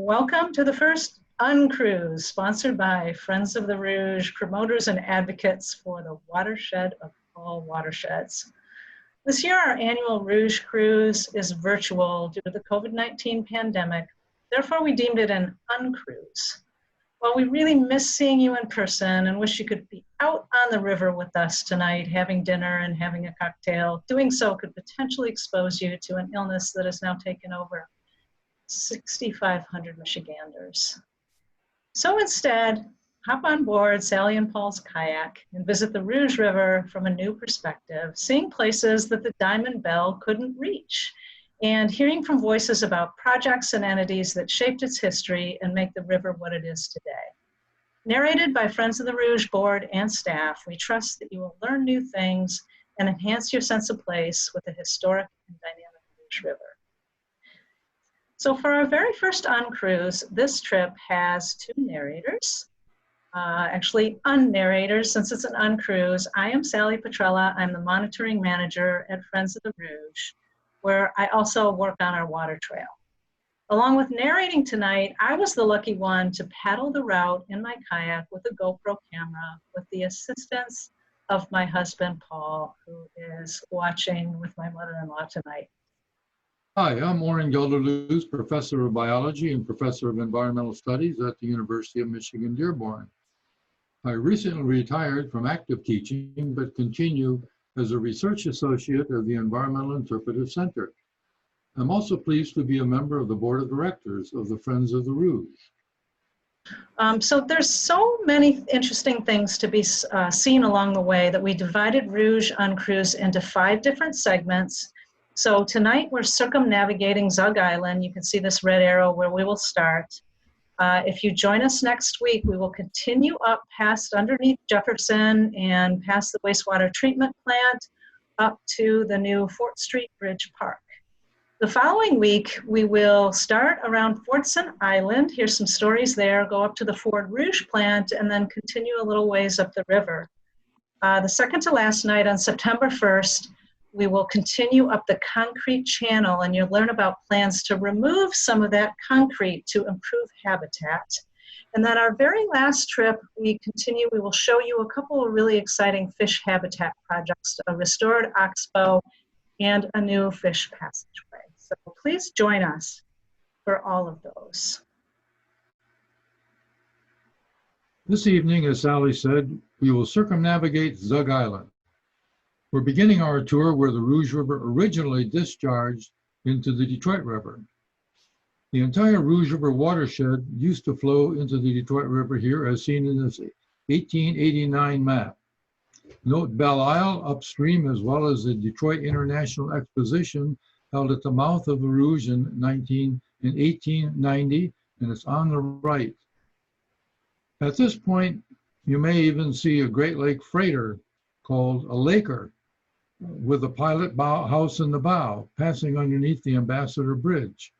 Welcome to the first UnCruise, sponsored by Friends of the Rouge, promoters and advocates for the watershed of all watersheds. This year, our annual Rouge Cruise is virtual due to the COVID-19 pandemic. Therefore, we deemed it an UnCruise. While we really miss seeing you in person and wish you could be out on the river with us tonight, having dinner and having a cocktail, doing so could potentially expose you to an illness that has now taken over 6,500 Michiganders. So instead, hop on board Sally and Paul's kayak and visit the Rouge River from a new perspective, seeing places that the Diamond Bell couldn't reach, and hearing from voices about projects and entities that shaped its history and make the river what it is today. Narrated by Friends of the Rouge board and staff, we trust that you will learn new things and enhance your sense of place with the historic and dynamic Rouge River. So for our very first UnCruise, this trip has two narrators, actually unnarrators since it's an UnCruise. I am Sally Petrella. I'm the monitoring manager at Friends of the Rouge, where I also work on our water trail. Along with narrating tonight, I was the lucky one to paddle the route in my kayak with a GoPro camera with the assistance of my husband, Paul, who is watching with my mother-in-law tonight. Hi, I'm Orin Gelderloos, Professor of Biology and Professor of Environmental Studies at the University of Michigan-Dearborn. I recently retired from active teaching, but continue as a research associate of the Environmental Interpretive Center. I'm also pleased to be a member of the board of directors of the Friends of the Rouge. So there's so many interesting things to be seen along the way that we divided Rouge UnCruise into 5 different segments. So tonight we're circumnavigating Zug Island. You can see this red arrow where we will start. If you join us next week, we will continue up past underneath Jefferson and past the wastewater treatment plant up to the new Fort Street Bridge Park. The following week, we will start around Fortson Island, hear some stories there, go up to the Ford Rouge plant, and then continue a little ways up the river. The second to last night on September 1st, we will continue up the concrete channel, and you'll learn about plans to remove some of that concrete to improve habitat. And then our very last trip, we will show you a couple of really exciting fish habitat projects, a restored oxbow and a new fish passageway. So please join us for all of those. This evening, as Sally said, we will circumnavigate Zug Island. We're beginning our tour where the Rouge River originally discharged into the Detroit River. The entire Rouge River watershed used to flow into the Detroit River here as seen in this 1889 map. Note Belle Isle upstream as well as the Detroit International Exposition held at the mouth of the Rouge in 1890, and it's on the right. At this point, you may even see a Great Lake freighter called a Laker, with a pilot house in the bow, passing underneath the Ambassador Bridge,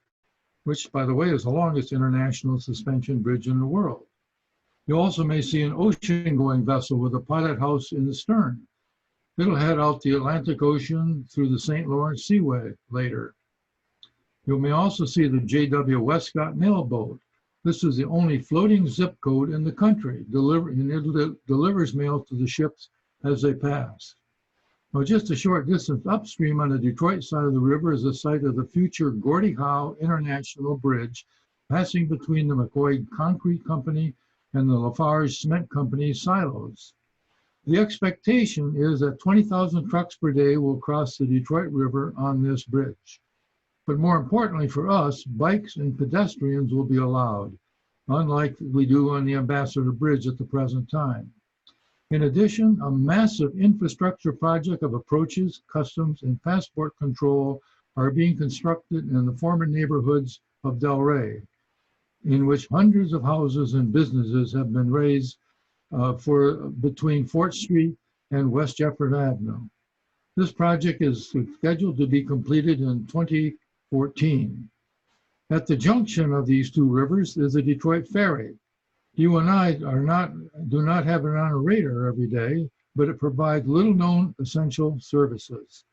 which, by the way, is the longest international suspension bridge in the world. You also may see an ocean-going vessel with a pilot house in the stern. It'll head out the Atlantic Ocean through the St. Lawrence Seaway later. You may also see the J.W. Westcott mail boat. This is the only floating zip code in the country, and it delivers mail to the ships as they pass. Now, just a short distance upstream on the Detroit side of the river is the site of the future Gordy Howe International Bridge, passing between the McCoy Concrete Company and the Lafarge Cement Company silos. The expectation is that 20,000 trucks per day will cross the Detroit River on this bridge. But more importantly for us, bikes and pedestrians will be allowed, unlike we do on the Ambassador Bridge at the present time. In addition, a massive infrastructure project of approaches, customs, and passport control are being constructed in the former neighborhoods of Delray, in which hundreds of houses and businesses have been raised between Fort Street and West Jefferson Avenue. This project is scheduled to be completed in 2014. At the junction of these two rivers is the Detroit Ferry. You and I do not have it on a radar every day, but it provides little-known essential services.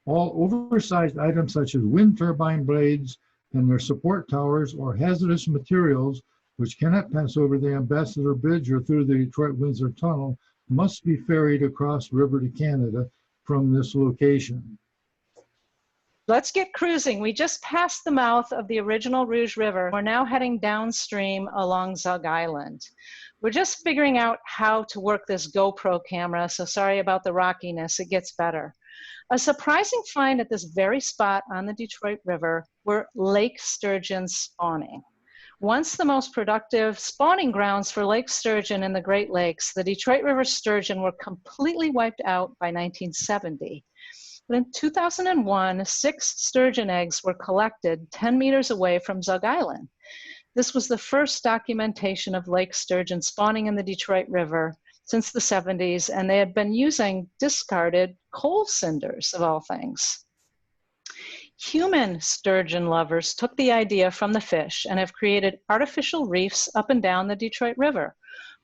All oversized items such as wind turbine blades and their support towers or hazardous materials which cannot pass over the Ambassador Bridge or through the Detroit-Windsor Tunnel must be ferried across river to Canada from this location. Let's get cruising. We just passed the mouth of the original Rouge River. We're now heading downstream along Zug Island. We're just figuring out how to work this GoPro camera, so sorry about the rockiness, it gets better. A surprising find at this very spot on the Detroit River were lake sturgeons spawning. Once the most productive spawning grounds for lake sturgeon in the Great Lakes, the Detroit River sturgeon were completely wiped out by 1970. But in 2001, 6 sturgeon eggs were collected 10 meters away from Zug Island. This was the first documentation of lake sturgeon spawning in the Detroit River since the 70s, and they had been using discarded coal cinders, of all things. Human sturgeon lovers took the idea from the fish and have created artificial reefs up and down the Detroit River.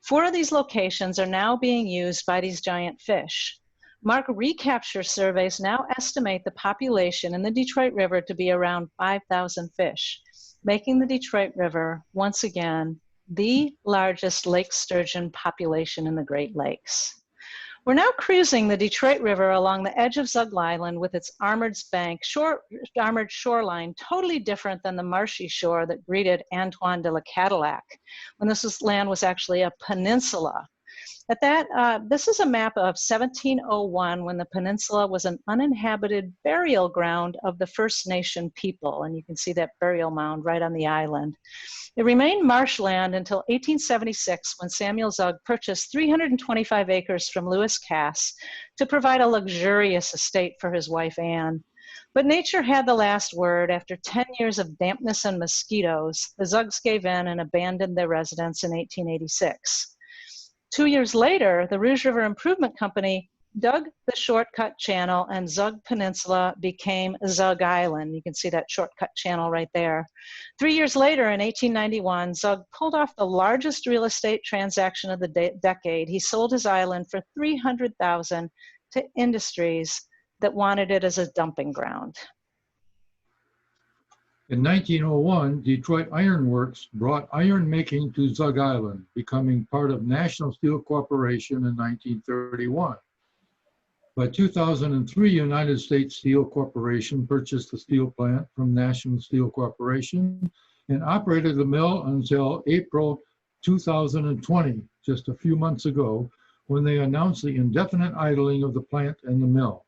4 of these locations are now being used by these giant fish. Mark recapture surveys now estimate the population in the Detroit River to be around 5,000 fish, making the Detroit River, once again, the largest lake sturgeon population in the Great Lakes. We're now cruising the Detroit River along the edge of Zug Island with its armored shoreline, totally different than the marshy shore that greeted Antoine de la Cadillac, when land was actually a peninsula. This is a map of 1701 when the peninsula was an uninhabited burial ground of the First Nation people, and you can see that burial mound right on the island. It remained marshland until 1876 when Samuel Zug purchased 325 acres from Lewis Cass to provide a luxurious estate for his wife Anne. But nature had the last word. After 10 years of dampness and mosquitoes, the Zugs gave in and abandoned their residence in 1886. 2 years later, the Rouge River Improvement Company dug the shortcut channel and Zug Peninsula became Zug Island. You can see that shortcut channel right there. 3 years later, in 1891, Zug pulled off the largest real estate transaction of the decade. He sold his island for $300,000 to industries that wanted it as a dumping ground. In 1901, Detroit Iron Works brought iron making to Zug Island, becoming part of National Steel Corporation in 1931. By 2003, United States Steel Corporation purchased the steel plant from National Steel Corporation and operated the mill until April 2020, just a few months ago, when they announced the indefinite idling of the plant and the mill.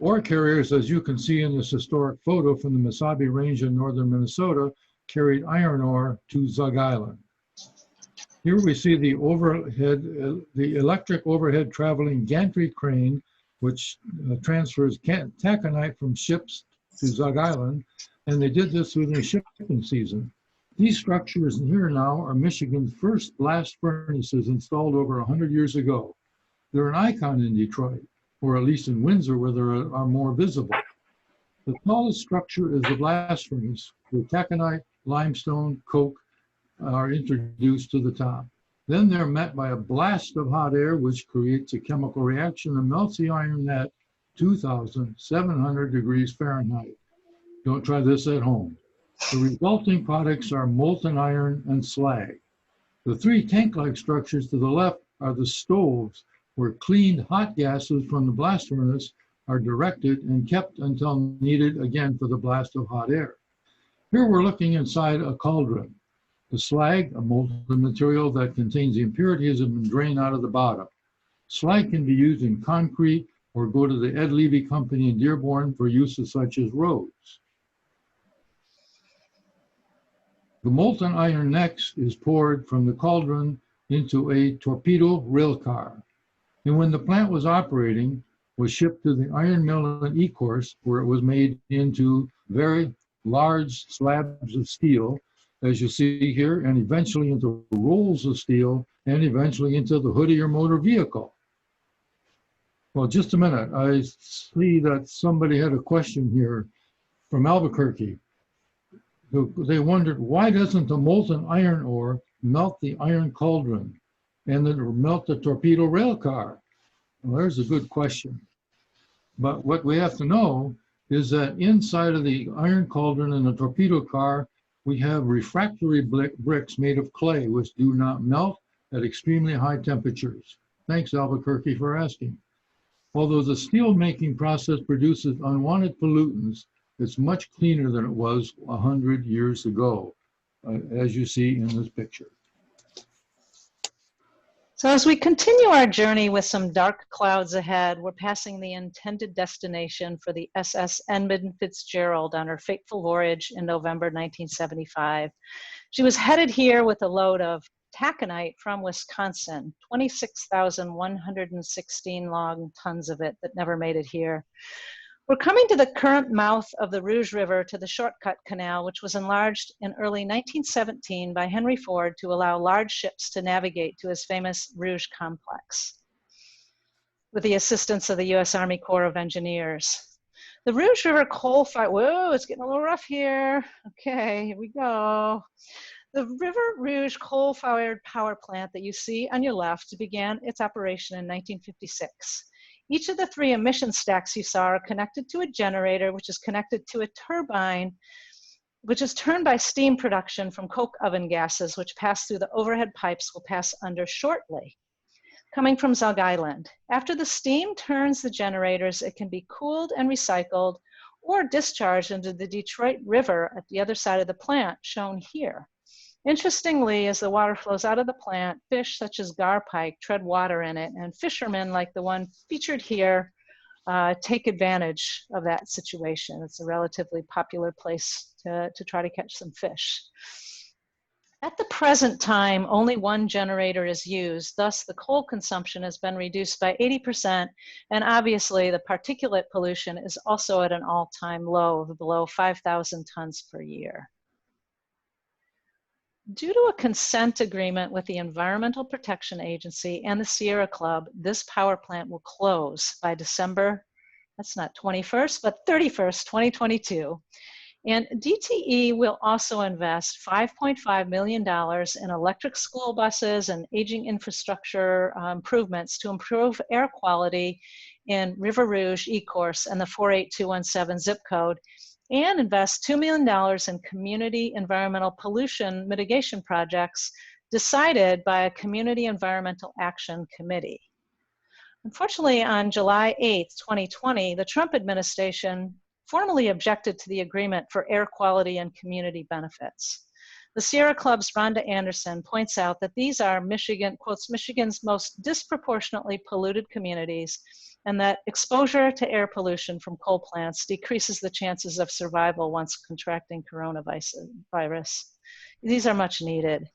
Ore carriers, as you can see in this historic photo from the Mesabi Range in northern Minnesota, carried iron ore to Zug Island. Here we see the electric overhead traveling gantry crane, which transfers taconite from ships to Zug Island, and they did this through the shipping season. These structures here now are Michigan's first blast furnaces installed over 100 years ago. They're an icon in Detroit, or at least in Windsor, where they are more visible. The tallest structure is the blast furnace, where taconite, limestone, coke are introduced to the top. Then they're met by a blast of hot air, which creates a chemical reaction and melts the iron at 2,700 degrees Fahrenheit. Don't try this at home. The resulting products are molten iron and slag. The 3 tank-like structures to the left are the stoves, where cleaned hot gases from the blast furnace are directed and kept until needed again for the blast of hot air. Here we're looking inside a cauldron. The slag, a molten material that contains the impurities, have been drained out of the bottom. Slag can be used in concrete or go to the Ed Levy Company in Dearborn for uses such as roads. The molten iron next is poured from the cauldron into a torpedo rail car, and when the plant was operating, was shipped to the iron mill in Ecorse, where it was made into very large slabs of steel, as you see here, and eventually into rolls of steel, and eventually into the hood of your motor vehicle. Well, just a minute. I see that somebody had a question here from Albuquerque. They wondered, why doesn't the molten iron ore melt the iron cauldron and then melt the torpedo rail car? Well, there's a good question. But what we have to know is that inside of the iron cauldron in the torpedo car, we have refractory bricks made of clay, which do not melt at extremely high temperatures. Thanks, Albuquerque, for asking. Although the steel making process produces unwanted pollutants, it's much cleaner than it was 100 years ago, as you see in this picture. So as we continue our journey with some dark clouds ahead, we're passing the intended destination for the SS Edmund Fitzgerald on her fateful voyage in November 1975. She was headed here with a load of taconite from Wisconsin, 26,116 long tons of it that never made it here. We're coming to the current mouth of the Rouge River to the Shortcut Canal, which was enlarged in early 1917 by Henry Ford to allow large ships to navigate to his famous Rouge complex, with the assistance of the U.S. Army Corps of Engineers. The Rouge River coal fire, whoa, it's getting a little rough here. Okay, here we go. The River Rouge coal-fired power plant that you see on your left began its operation in 1956. Each of the three emission stacks you saw are connected to a generator, which is connected to a turbine, which is turned by steam production from coke oven gases, which pass through the overhead pipes we'll pass under shortly, coming from Zug Island. After the steam turns the generators, it can be cooled and recycled or discharged into the Detroit River at the other side of the plant, shown here. Interestingly, as the water flows out of the plant, fish such as garpike tread water in it, and fishermen like the one featured here take advantage of that situation. It's a relatively popular place to try to catch some fish. At the present time, only one generator is used, thus the coal consumption has been reduced by 80%, and obviously the particulate pollution is also at an all-time low of below 5,000 tons per year. Due to a consent agreement with the Environmental Protection Agency and the Sierra Club, this power plant will close by December, that's not 21st, but 31st, 2022. And DTE will also invest $5.5 million in electric school buses and aging infrastructure improvements to improve air quality in River Rouge E-Course and the 48217 zip code, and invest $2 million in community environmental pollution mitigation projects decided by a Community Environmental Action Committee. Unfortunately, on July 8th, 2020, the Trump administration formally objected to the agreement for air quality and community benefits. The Sierra Club's Rhonda Anderson points out that these are quotes, Michigan's most disproportionately polluted communities, and that exposure to air pollution from coal plants decreases the chances of survival once contracting coronavirus. These are much needed.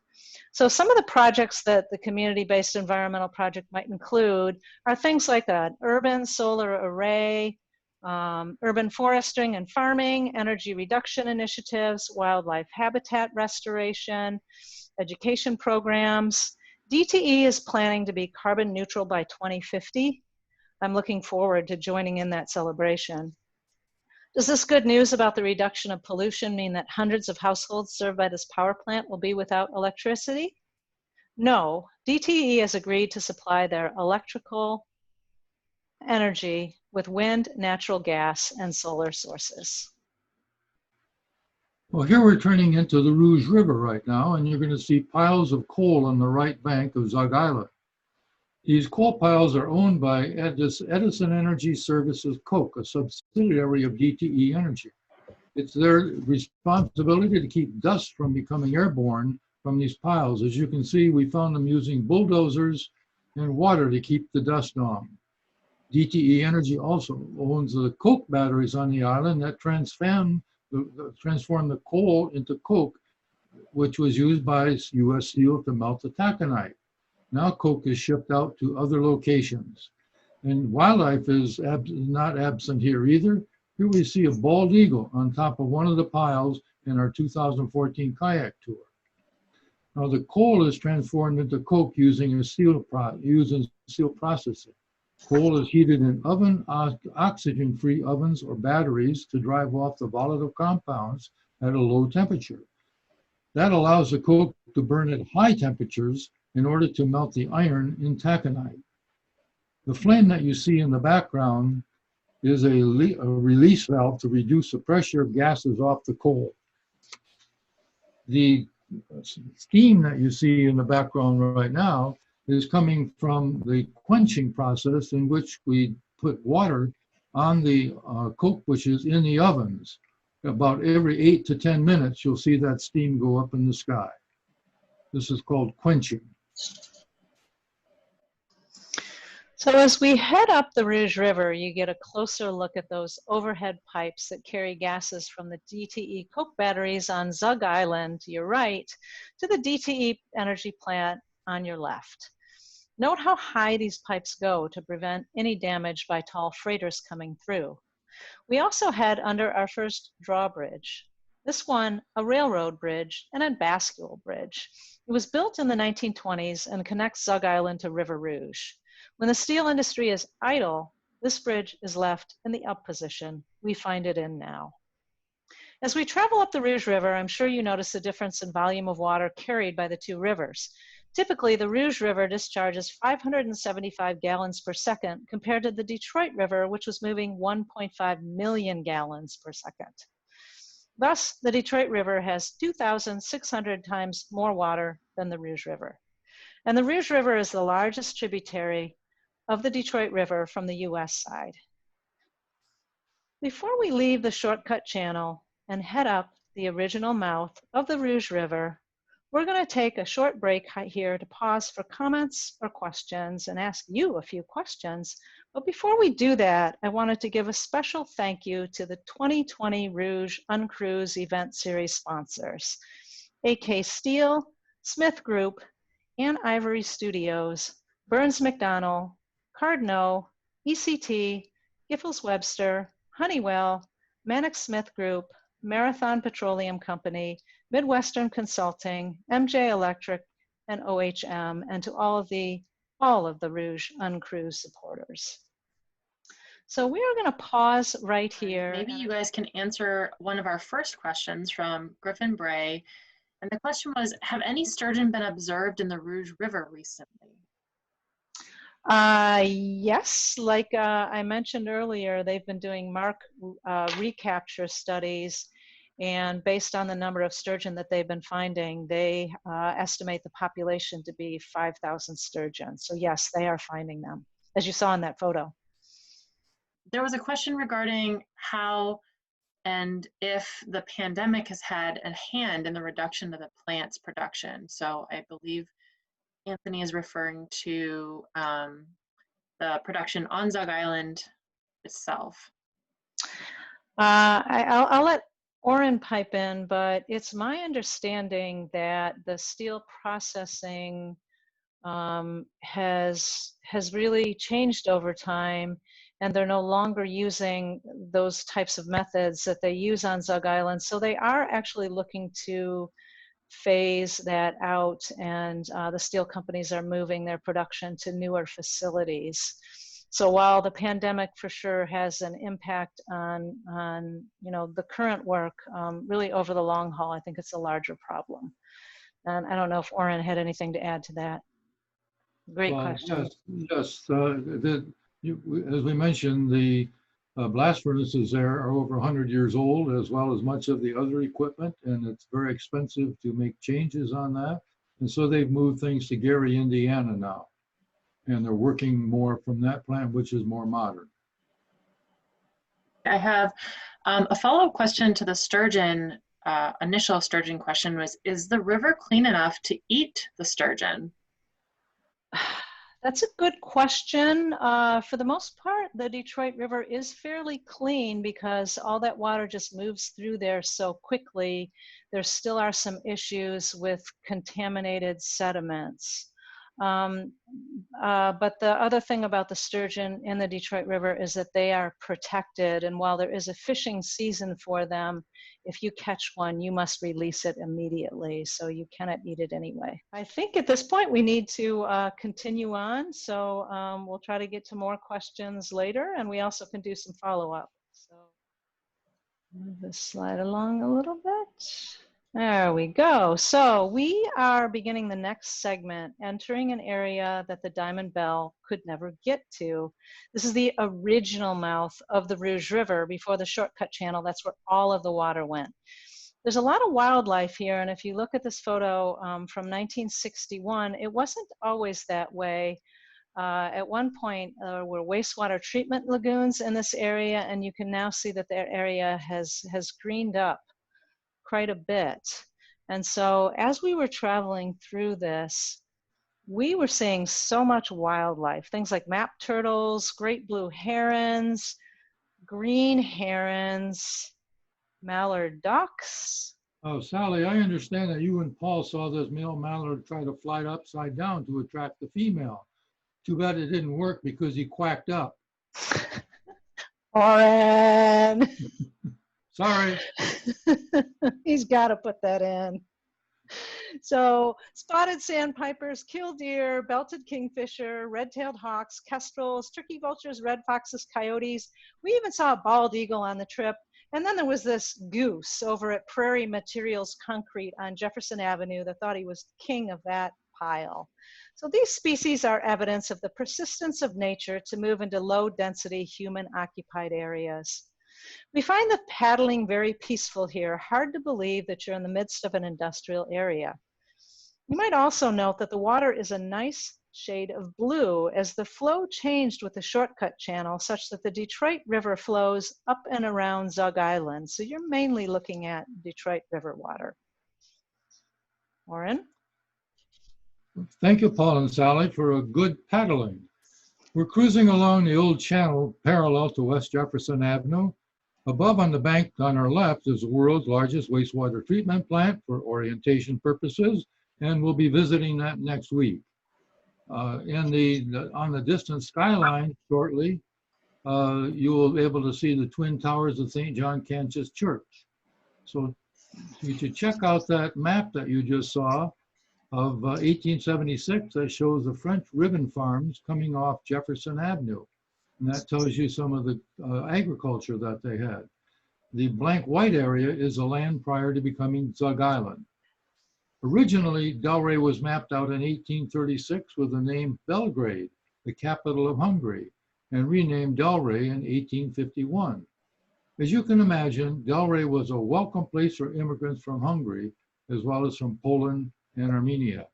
So some of the projects that the community-based environmental project might include are things like an urban solar array, urban foresting and farming, energy reduction initiatives, wildlife habitat restoration, education programs. DTE is planning to be carbon neutral by 2050. I'm looking forward to joining in that celebration. Does this good news about the reduction of pollution mean that hundreds of households served by this power plant will be without electricity? No, DTE has agreed to supply their electrical energy with wind, natural gas, and solar sources. Well, here we're turning into the Rouge River right now, and you're going to see piles of coal on the right bank of Zug Island. These coal piles are owned by Edison Energy Services Coke, a subsidiary of DTE Energy. It's their responsibility to keep dust from becoming airborne from these piles. As you can see, we found them using bulldozers and water to keep the dust on. DTE Energy also owns the coke batteries on the island that transform the coal into coke, which was used by U.S. Steel to melt the taconite. Now coke is shipped out to other locations. And wildlife is not absent here either. Here we see a bald eagle on top of one of the piles in our 2014 kayak tour. Now the coal is transformed into coke using steel processing. Coal is heated in oxygen-free ovens or batteries to drive off the volatile compounds at a low temperature. That allows the coke to burn at high temperatures in order to melt the iron in taconite. The flame that you see in the background is a release valve to reduce the pressure of gases off the coal. The steam that you see in the background right now is coming from the quenching process in which we put water on the coke bushes in the ovens. About every 8 to 10 minutes, you'll see that steam go up in the sky. This is called quenching. So as we head up the Rouge River, you get a closer look at those overhead pipes that carry gases from the DTE coke batteries on Zug Island to your right to the DTE energy plant on your left. Note how high these pipes go to prevent any damage by tall freighters coming through. We also head under our first drawbridge. This one, a railroad bridge and a bascule bridge. It was built in the 1920s and connects Zug Island to River Rouge. When the steel industry is idle, this bridge is left in the up position. We find it in now. As we travel up the Rouge River, I'm sure you notice the difference in volume of water carried by the two rivers. Typically, the Rouge River discharges 575 gallons per second compared to the Detroit River, which was moving 1.5 million gallons per second. Thus, the Detroit River has 2,600 times more water than the Rouge River. And the Rouge River is the largest tributary of the Detroit River from the US side. Before we leave the shortcut channel and head up the original mouth of the Rouge River, we're going to take a short break here to pause for comments or questions and ask you a few questions. But before we do that, I wanted to give a special thank you to the 2020 Rouge UnCruise event series sponsors, AK Steel, Smith Group, Ann Ivory Studios, Burns McDonnell, Cardno, ECT, Giffords Webster, Honeywell, Mannix Smith Group, Marathon Petroleum Company, Midwestern Consulting, MJ Electric, and OHM, and to all of the Rouge UnCruise supporters. So we are going to pause right here. Maybe you guys can answer one of our first questions from Griffin Bray. And the question was, have any sturgeon been observed in the Rouge River recently? Yes, like I mentioned earlier, they've been doing recapture studies, and based on the number of sturgeon that they've been finding, they estimate the population to be 5,000 sturgeon. So yes, they are finding them, as you saw in that photo. There was a question regarding how and if the pandemic has had a hand in the reduction of the plant's production. So I believe Anthony is referring to the production on Zug Island itself. I'll let Orin pipe in, but it's my understanding that the steel processing has really changed over time, and they're no longer using those types of methods that they use on Zug Island. So they are actually looking to phase that out, and the steel companies are moving their production to newer facilities. So while the pandemic for sure has an impact on the current work, really over the long haul, I think it's a larger problem. And I don't know if Orin had anything to add to that. Great question. Yes. As we mentioned, the blast furnaces there are over 100 years old, as well as much of the other equipment, and it's very expensive to make changes on that. And so they've moved things to Gary, Indiana now, and they're working more from that plant, which is more modern. I have a follow-up question to the sturgeon. Initial sturgeon question was, is the river clean enough to eat the sturgeon? That's a good question. For the most part, the Detroit River is fairly clean because all that water just moves through there so quickly. There still are some issues with contaminated sediments. But the other thing about the sturgeon in the Detroit River is that they are protected, and while there is a fishing season for them, if you catch one, you must release it immediately, so you cannot eat it anyway. I think at this point we need to continue on, so we'll try to get to more questions later, and we also can do some follow-up. So move this slide along a little bit. There we go. So we are beginning the next segment, entering an area that the Diamond Bell could never get to. This is the original mouth of the Rouge River before the shortcut channel. That's where all of the water went. There's a lot of wildlife here, and if you look at this photo from 1961, it wasn't always that way. At one point, there were wastewater treatment lagoons in this area, and you can now see that the area has greened up quite a bit. And so as we were traveling through this, we were seeing so much wildlife, things like map turtles, great blue herons, green herons, mallard ducks. Oh, Sally, I understand that you and Paul saw this male mallard try to fly upside down to attract the female. Too bad it didn't work because he quacked up. Orin. Sorry. He's got to put that in. So spotted sandpipers, killdeer, belted kingfisher, red-tailed hawks, kestrels, turkey vultures, red foxes, coyotes. We even saw a bald eagle on the trip. And then there was this goose over at Prairie Materials Concrete on Jefferson Avenue that thought he was king of that pile. So these species are evidence of the persistence of nature to move into low-density human-occupied areas. We find the paddling very peaceful here. Hard to believe that you're in the midst of an industrial area. You might also note that the water is a nice shade of blue as the flow changed with the shortcut channel such that the Detroit River flows up and around Zug Island. So you're mainly looking at Detroit River water. Orin? Thank you, Paul and Sally, for a good paddling. We're cruising along the old channel parallel to West Jefferson Avenue. Above on the bank on our left is the world's largest wastewater treatment plant for orientation purposes, and we'll be visiting that next week. On the distant skyline shortly, you will be able to see the twin towers of St. John Cantius Church. So you should check out that map that you just saw of 1876 that shows the French ribbon farms coming off Jefferson Avenue. And that tells you some of the agriculture that they had. The blank white area is the land prior to becoming Zug Island. Originally, Delray was mapped out in 1836 with the name Belgrade, the capital of Hungary, and renamed Delray in 1851. As you can imagine, Delray was a welcome place for immigrants from Hungary, as well as from Poland and Armenia.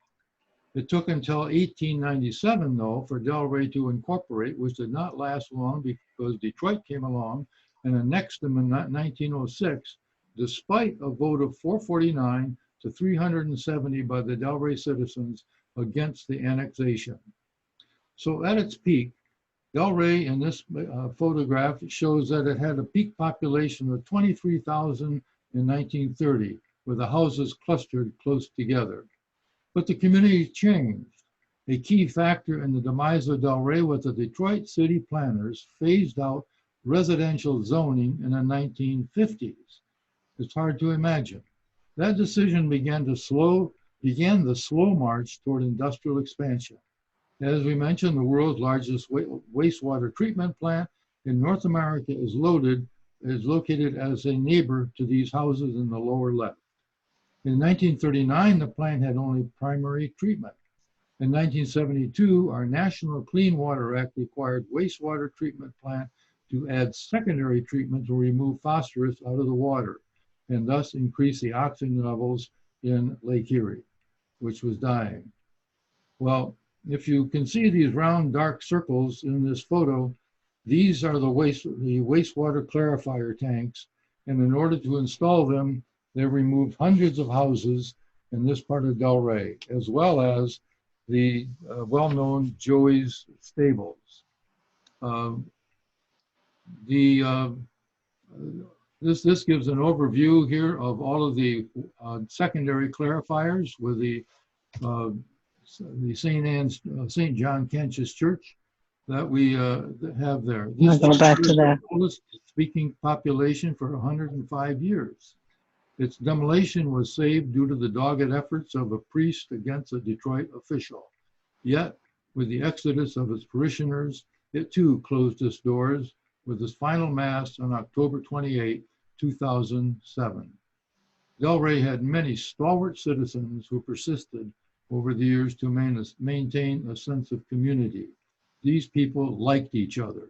It took until 1897, though, for Delray to incorporate, which did not last long because Detroit came along and annexed them in 1906, despite a vote of 449 to 370 by the Delray citizens against the annexation. So at its peak, Delray in this photograph shows that it had a peak population of 23,000 in 1930, with the houses clustered close together. But the community changed. A key factor in the demise of Delray was the Detroit city planners phased out residential zoning in the 1950s. It's hard to imagine. That decision began the slow march toward industrial expansion. As we mentioned, the world's largest wastewater treatment plant in North America is located as a neighbor to these houses in the lower left. In 1939, the plant had only primary treatment. In 1972, our National Clean Water Act required wastewater treatment plant to add secondary treatment to remove phosphorus out of the water and thus increase the oxygen levels in Lake Erie, which was dying. Well, if you can see these round dark circles in this photo, these are the wastewater clarifier tanks, and in order to install them, they removed hundreds of houses in this part of Delray, as well as the well-known Joey's Stables. This gives an overview here of all of the secondary clarifiers with the St. John Cantius Church that we have there. This I'll go back to that. The oldest speaking population for 105 years. Its demolition was saved due to the dogged efforts of a priest against a Detroit official. Yet, with the exodus of its parishioners, it too closed its doors with its final mass on October 28, 2007. Delray had many stalwart citizens who persisted over the years to maintain a sense of community. These people liked each other.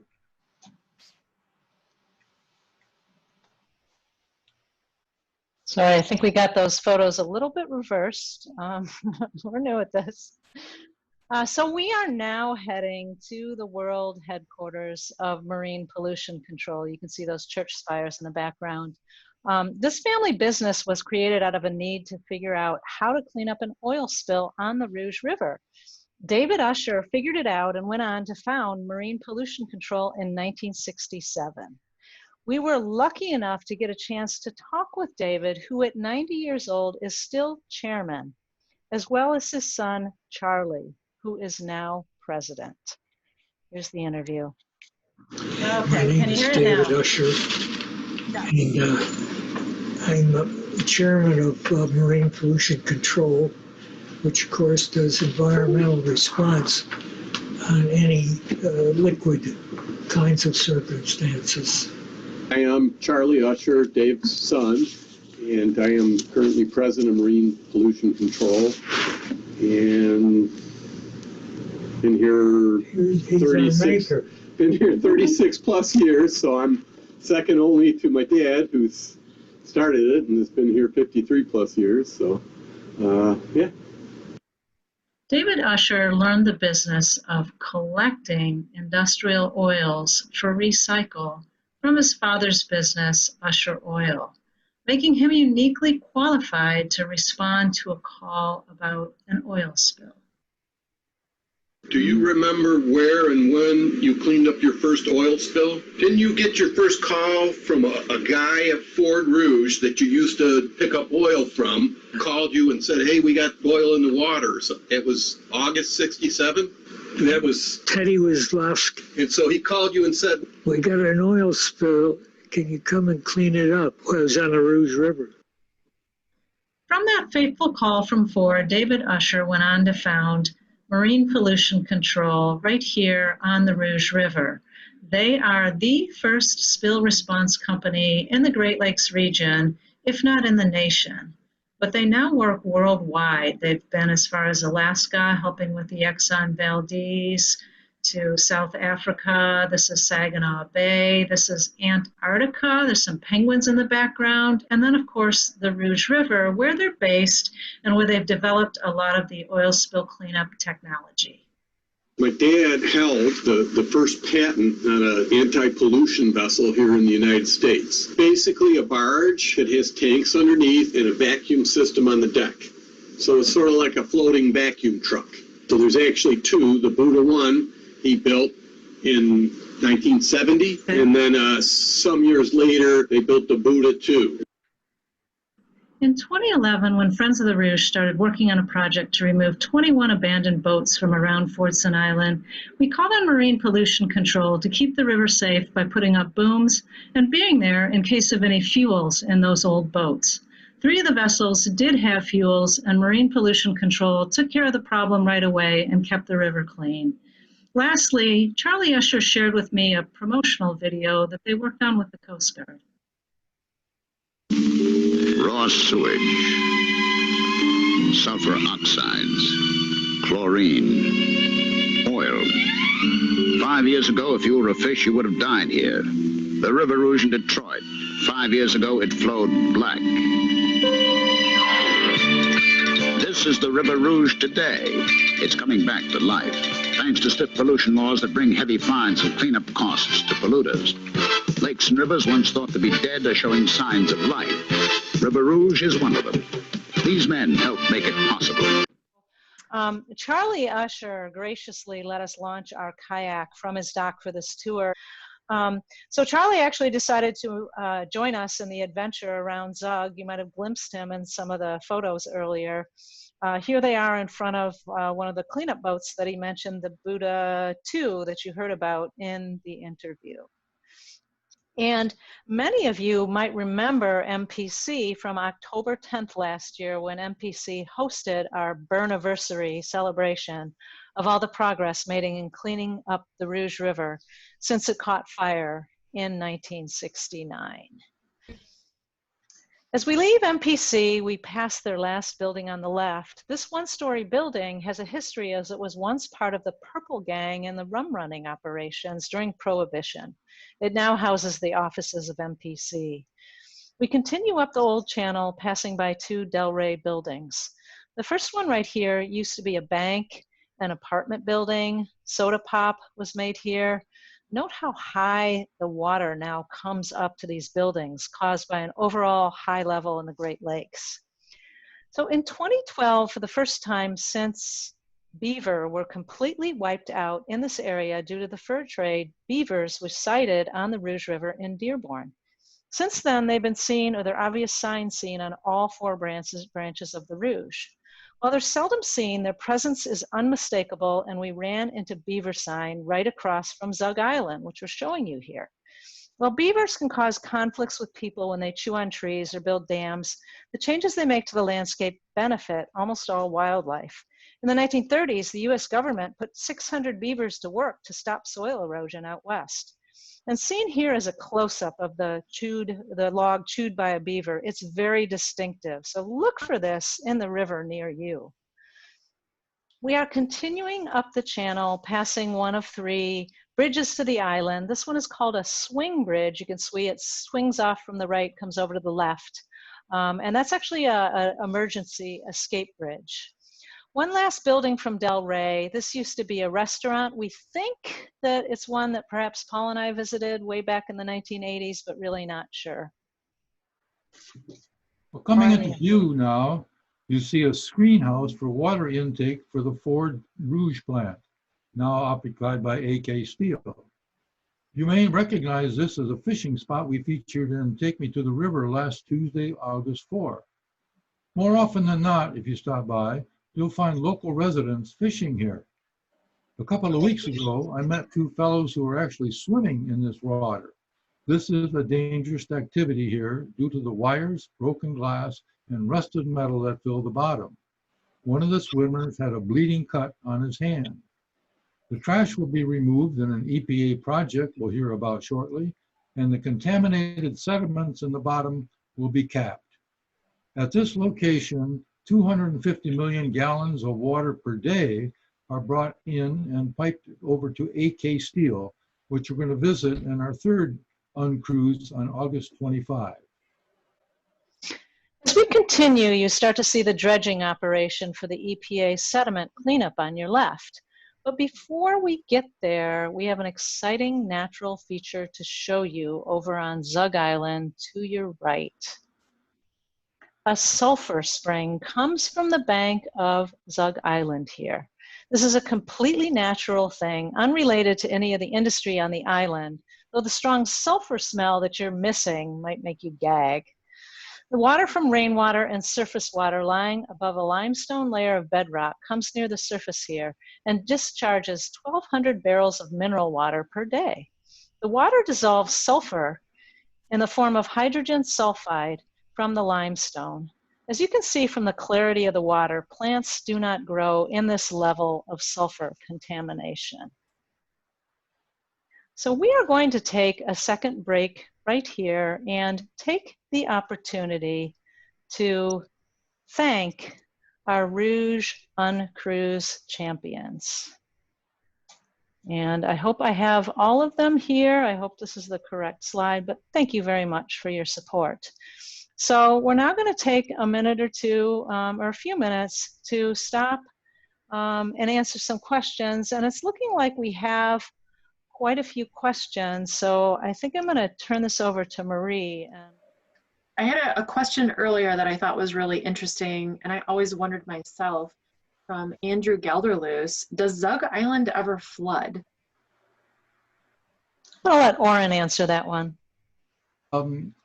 Sorry, I think we got those photos a little bit reversed. We're new at this. So we are now heading to the world headquarters of Marine Pollution Control. You can see those church spires in the background. This family business was created out of a need to figure out how to clean up an oil spill on the Rouge River. David Usher figured it out and went on to found Marine Pollution Control in 1967. We were lucky enough to get a chance to talk with David, who at 90 years old is still chairman, as well as his son, Charlie, who is now president. Here's the interview. Okay, my name is David Usher, and I'm the chairman of Marine Pollution Control, which of course does environmental response on any liquid kinds of circumstances. I am Charlie Usher, Dave's son, and I am currently president of Marine Pollution Control, and been here 36 plus years, so I'm second only to my dad, who's started it and has been here 53 plus years, so yeah. David Usher learned the business of collecting industrial oils for recycle from his father's business, Usher Oil, making him uniquely qualified to respond to a call about an oil spill. Do you remember where and when you cleaned up your first oil spill? Didn't you get your first call from a guy at Fort Rouge that you used to pick up oil from, called you and said, hey, we got oil in the water? So it was August 67? That was Teddy Wislovsky. And so he called you and said, we got an oil spill. Can you come and clean it up? Well, it was on the Rouge River. From that fateful call from Ford, David Usher went on to found Marine Pollution Control right here on the Rouge River. They are the first spill response company in the Great Lakes region, if not in the nation. But they now work worldwide. They've been as far as Alaska, helping with the Exxon Valdez, to South Africa. This is Saginaw Bay. This is Antarctica. There's some penguins in the background. And then, of course, the Rouge River, where they're based and where they've developed a lot of the oil spill cleanup technology. My dad held the first patent on an anti-pollution vessel here in the United States. Basically a barge that has tanks underneath and a vacuum system on the deck. So it's sort of like a floating vacuum truck. So there's actually two. The Buddha one he built in 1970, and then some years later they built the Buddha 2. In 2011, when Friends of the Rouge started working on a project to remove 21 abandoned boats from around Fordson Island, we called on Marine Pollution Control to keep the river safe by putting up booms and being there in case of any fuels in those old boats. 3 of the vessels did have fuels, and Marine Pollution Control took care of the problem right away and kept the river clean. Lastly, Charlie Usher shared with me a promotional video that they worked on with the Coast Guard. Raw sewage, sulfur oxides, chlorine, oil. 5 years ago, if you were a fish, you would have died here. The River Rouge in Detroit. 5 years ago, it flowed black. This is the River Rouge today. It's coming back to life, thanks to stiff pollution laws that bring heavy fines and cleanup costs to polluters. Lakes and rivers once thought to be dead are showing signs of life. River Rouge is one of them. These men helped make it possible. Charlie Usher graciously let us launch our kayak from his dock for this tour. So Charlie actually decided to join us in the adventure around Zug. You might have glimpsed him in some of the photos earlier. Here they are in front of one of the cleanup boats that he mentioned, the Buddha 2 that you heard about in the interview. And many of you might remember MPC from October 10th last year, when MPC hosted our Burniversary celebration of all the progress made in cleaning up the Rouge River since it caught fire in 1969. As we leave MPC, we pass their last building on the left. This one-story building has a history as it was once part of the Purple Gang and the rum running operations during Prohibition. It now houses the offices of MPC. We continue up the old channel, passing by 2 Delray buildings. The first one right here used to be a bank, an apartment building. Soda pop was made here. Note how high the water now comes up to these buildings, caused by an overall high level in the Great Lakes. So in 2012, for the first time since beaver were completely wiped out in this area due to the fur trade, beavers were sighted on the Rouge River in Dearborn. Since then, they've been seen, or there are obvious signs seen on all 4 branches of the Rouge. While they're seldom seen, their presence is unmistakable, and we ran into beaver sign right across from Zug Island, which we're showing you here. While beavers can cause conflicts with people when they chew on trees or build dams, the changes they make to the landscape benefit almost all wildlife. In the 1930s, the US government put 600 beavers to work to stop soil erosion out west. And seen here is a close-up of the log chewed by a beaver. It's very distinctive. So look for this in the river near you. We are continuing up the channel, passing one of 3 bridges to the island. This one is called a swing bridge. You can see it swings off from the right, comes over to the left. And that's actually an emergency escape bridge. One last building from Delray. This used to be a restaurant. We think that it's one that perhaps Paul and I visited way back in the 1980s, but really not sure. Well, coming into view now, you see a screen house for water intake for the Ford Rouge plant, now occupied by AK Steel. You may recognize this as a fishing spot we featured in Take Me to the River last Tuesday, August 4. More often than not, if you stop by, you'll find local residents fishing here. A couple of weeks ago, I met 2 fellows who were actually swimming in this water. This is a dangerous activity here due to the wires, broken glass, and rusted metal that fill the bottom. One of the swimmers had a bleeding cut on his hand. The trash will be removed in an EPA project we'll hear about shortly, and the contaminated sediments in the bottom will be capped. At this location, 250 million gallons of water per day are brought in and piped over to AK Steel, which we're going to visit in our 3rd UnCruise on August 25. As we continue, you start to see the dredging operation for the EPA sediment cleanup on your left. But before we get there, we have an exciting natural feature to show you over on Zug Island to your right. A sulphur spring comes from the bank of Zug Island here. This is a completely natural thing, unrelated to any of the industry on the island, though the strong sulfur smell that you're missing might make you gag. The water from rainwater and surface water lying above a limestone layer of bedrock comes near the surface here and discharges 1,200 barrels of mineral water per day. The water dissolves sulfur in the form of hydrogen sulfide from the limestone. As you can see from the clarity of the water, plants do not grow in this level of sulfur contamination. So we are going to take a second break right here and take the opportunity to thank our Rouge UnCruise champions. And I hope I have all of them here. I hope this is the correct slide, but thank you very much for your support. So we're now going to take a minute or two, or a few minutes, to stop and answer some questions. And it's looking like we have quite a few questions. So I think I'm going to turn this over to Marie. I had a question earlier that I thought was really interesting, and I always wondered myself, from Andrew Gelderloos: does Zug Island ever flood? I'll let Orin answer that one.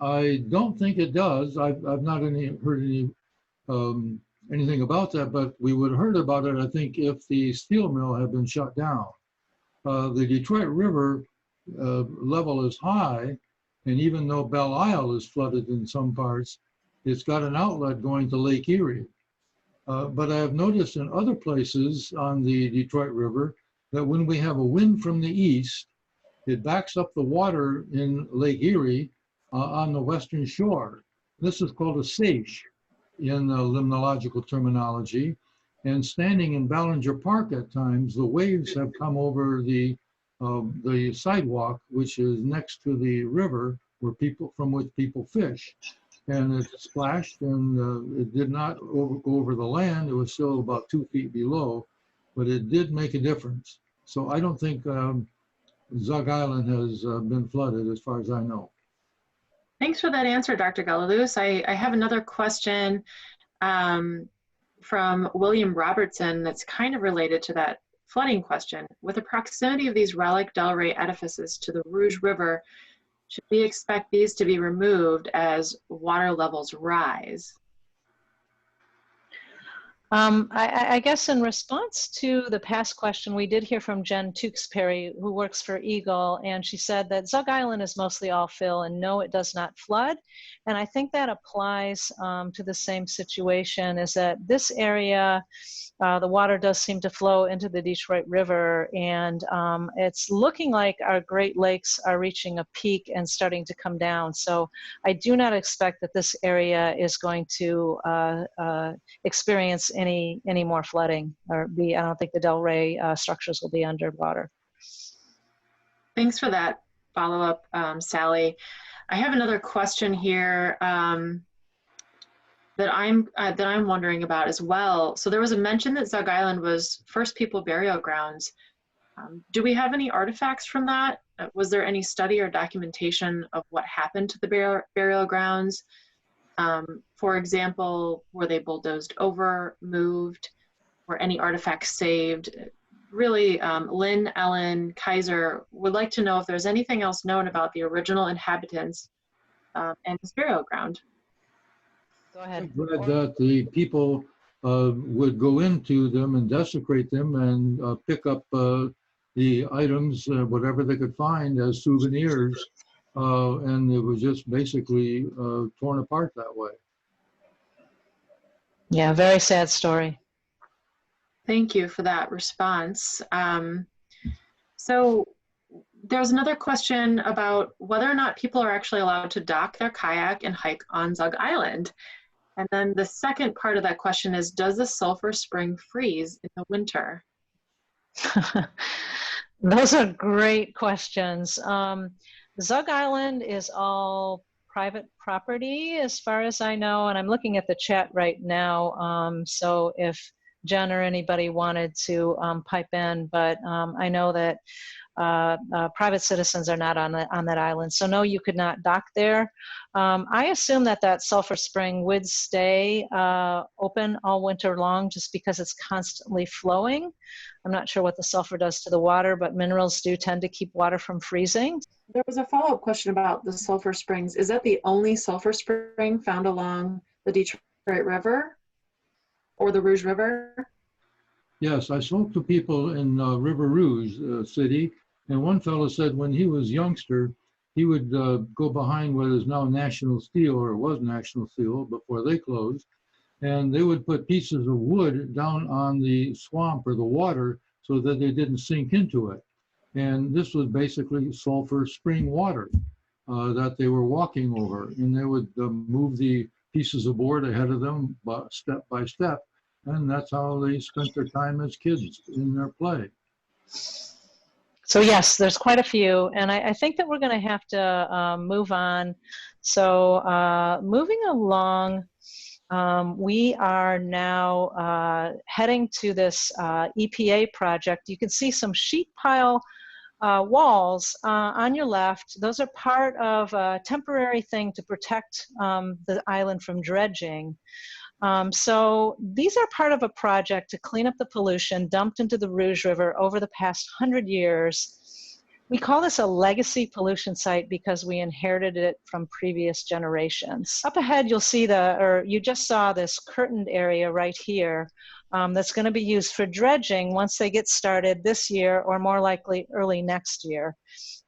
I don't think it does. I've not heard anything about that, but we would have heard about it, I think, if the steel mill had been shut down. The Detroit River level is high, and even though Belle Isle is flooded in some parts, it's got an outlet going to Lake Erie. But I have noticed in other places on the Detroit River that when we have a wind from the east, it backs up the water in Lake Erie on the western shore. This is called a seiche in limnological terminology. And standing in Ballinger Park at times, the waves have come over the sidewalk, which is next to the river from which people fish. And it splashed, and it did not go over the land. It was still about 2 feet below, but it did make a difference. So I don't think Zug Island has been flooded as far as I know. Thanks for that answer, Dr. Gelderloos. I have another question from William Robertson that's kind of related to that flooding question. With the proximity of these relic Delray edifices to the Rouge River, should we expect these to be removed as water levels rise? I guess in response to the past question, we did hear from Jen Tewksbury, who works for Eagle, and she said that Zug Island is mostly all fill, and no, it does not flood. And I think that applies to the same situation, is that this area, the water does seem to flow into the Detroit River, and it's looking like our Great Lakes are reaching a peak and starting to come down. So I do not expect that this area is going to experience any more flooding, or I don't think the Delray structures will be underwater. Thanks for that follow-up, Sally. I have another question here that I'm wondering about as well. So there was a mention that Zug Island was First People burial grounds. Do we have any artifacts from that? Was there any study or documentation of what happened to the burial grounds? For example, were they bulldozed over, moved? Were any artifacts saved? Really, Lynn, Ellen, Kaiser would like to know if there's anything else known about the original inhabitants and this burial ground. Go ahead. I read that the people would go into them and desecrate them and pick up the items, whatever they could find as souvenirs. And it was just basically torn apart that way. Yeah, very sad story. Thank you for that response. So there's another question about whether or not people are actually allowed to dock their kayak and hike on Zug Island. And then the second part of that question is, does the Sulphur Spring freeze in the winter? Those are great questions. Zug Island is all private property as far as I know, and I'm looking at the chat right now, so if Jen or anybody wanted to pipe in, but I know that private citizens are not on that island, so no, you could not dock there. I assume that Sulphur Spring would stay open all winter long just because it's constantly flowing. I'm not sure what the sulfur does to the water, but minerals do tend to keep water from freezing. There was a follow-up question about the Sulphur Springs. Is that the only sulfur spring found along the Detroit River or the Rouge River? Yes, I spoke to people in River Rouge city, and one fellow said when he was youngster, he would go behind what is now National Steel, or was National Steel before they closed, and they would put pieces of wood down on the swamp or the water so that they didn't sink into it. And this was basically sulfur spring water that they were walking over, and they would move the pieces of board ahead of them step by step, and that's how they spent their time as kids in their play. So yes, there's quite a few, and I think that we're going to have to move on. So moving along, we are now heading to this EPA project. You can see some sheet pile walls on your left. Those are part of a temporary thing to protect the island from dredging. So these are part of a project to clean up the pollution dumped into the Rouge River over the past 100 years. We call this a legacy pollution site because we inherited it from previous generations. Up ahead, you'll see you just saw this curtained area right here that's going to be used for dredging once they get started this year, or more likely early next year.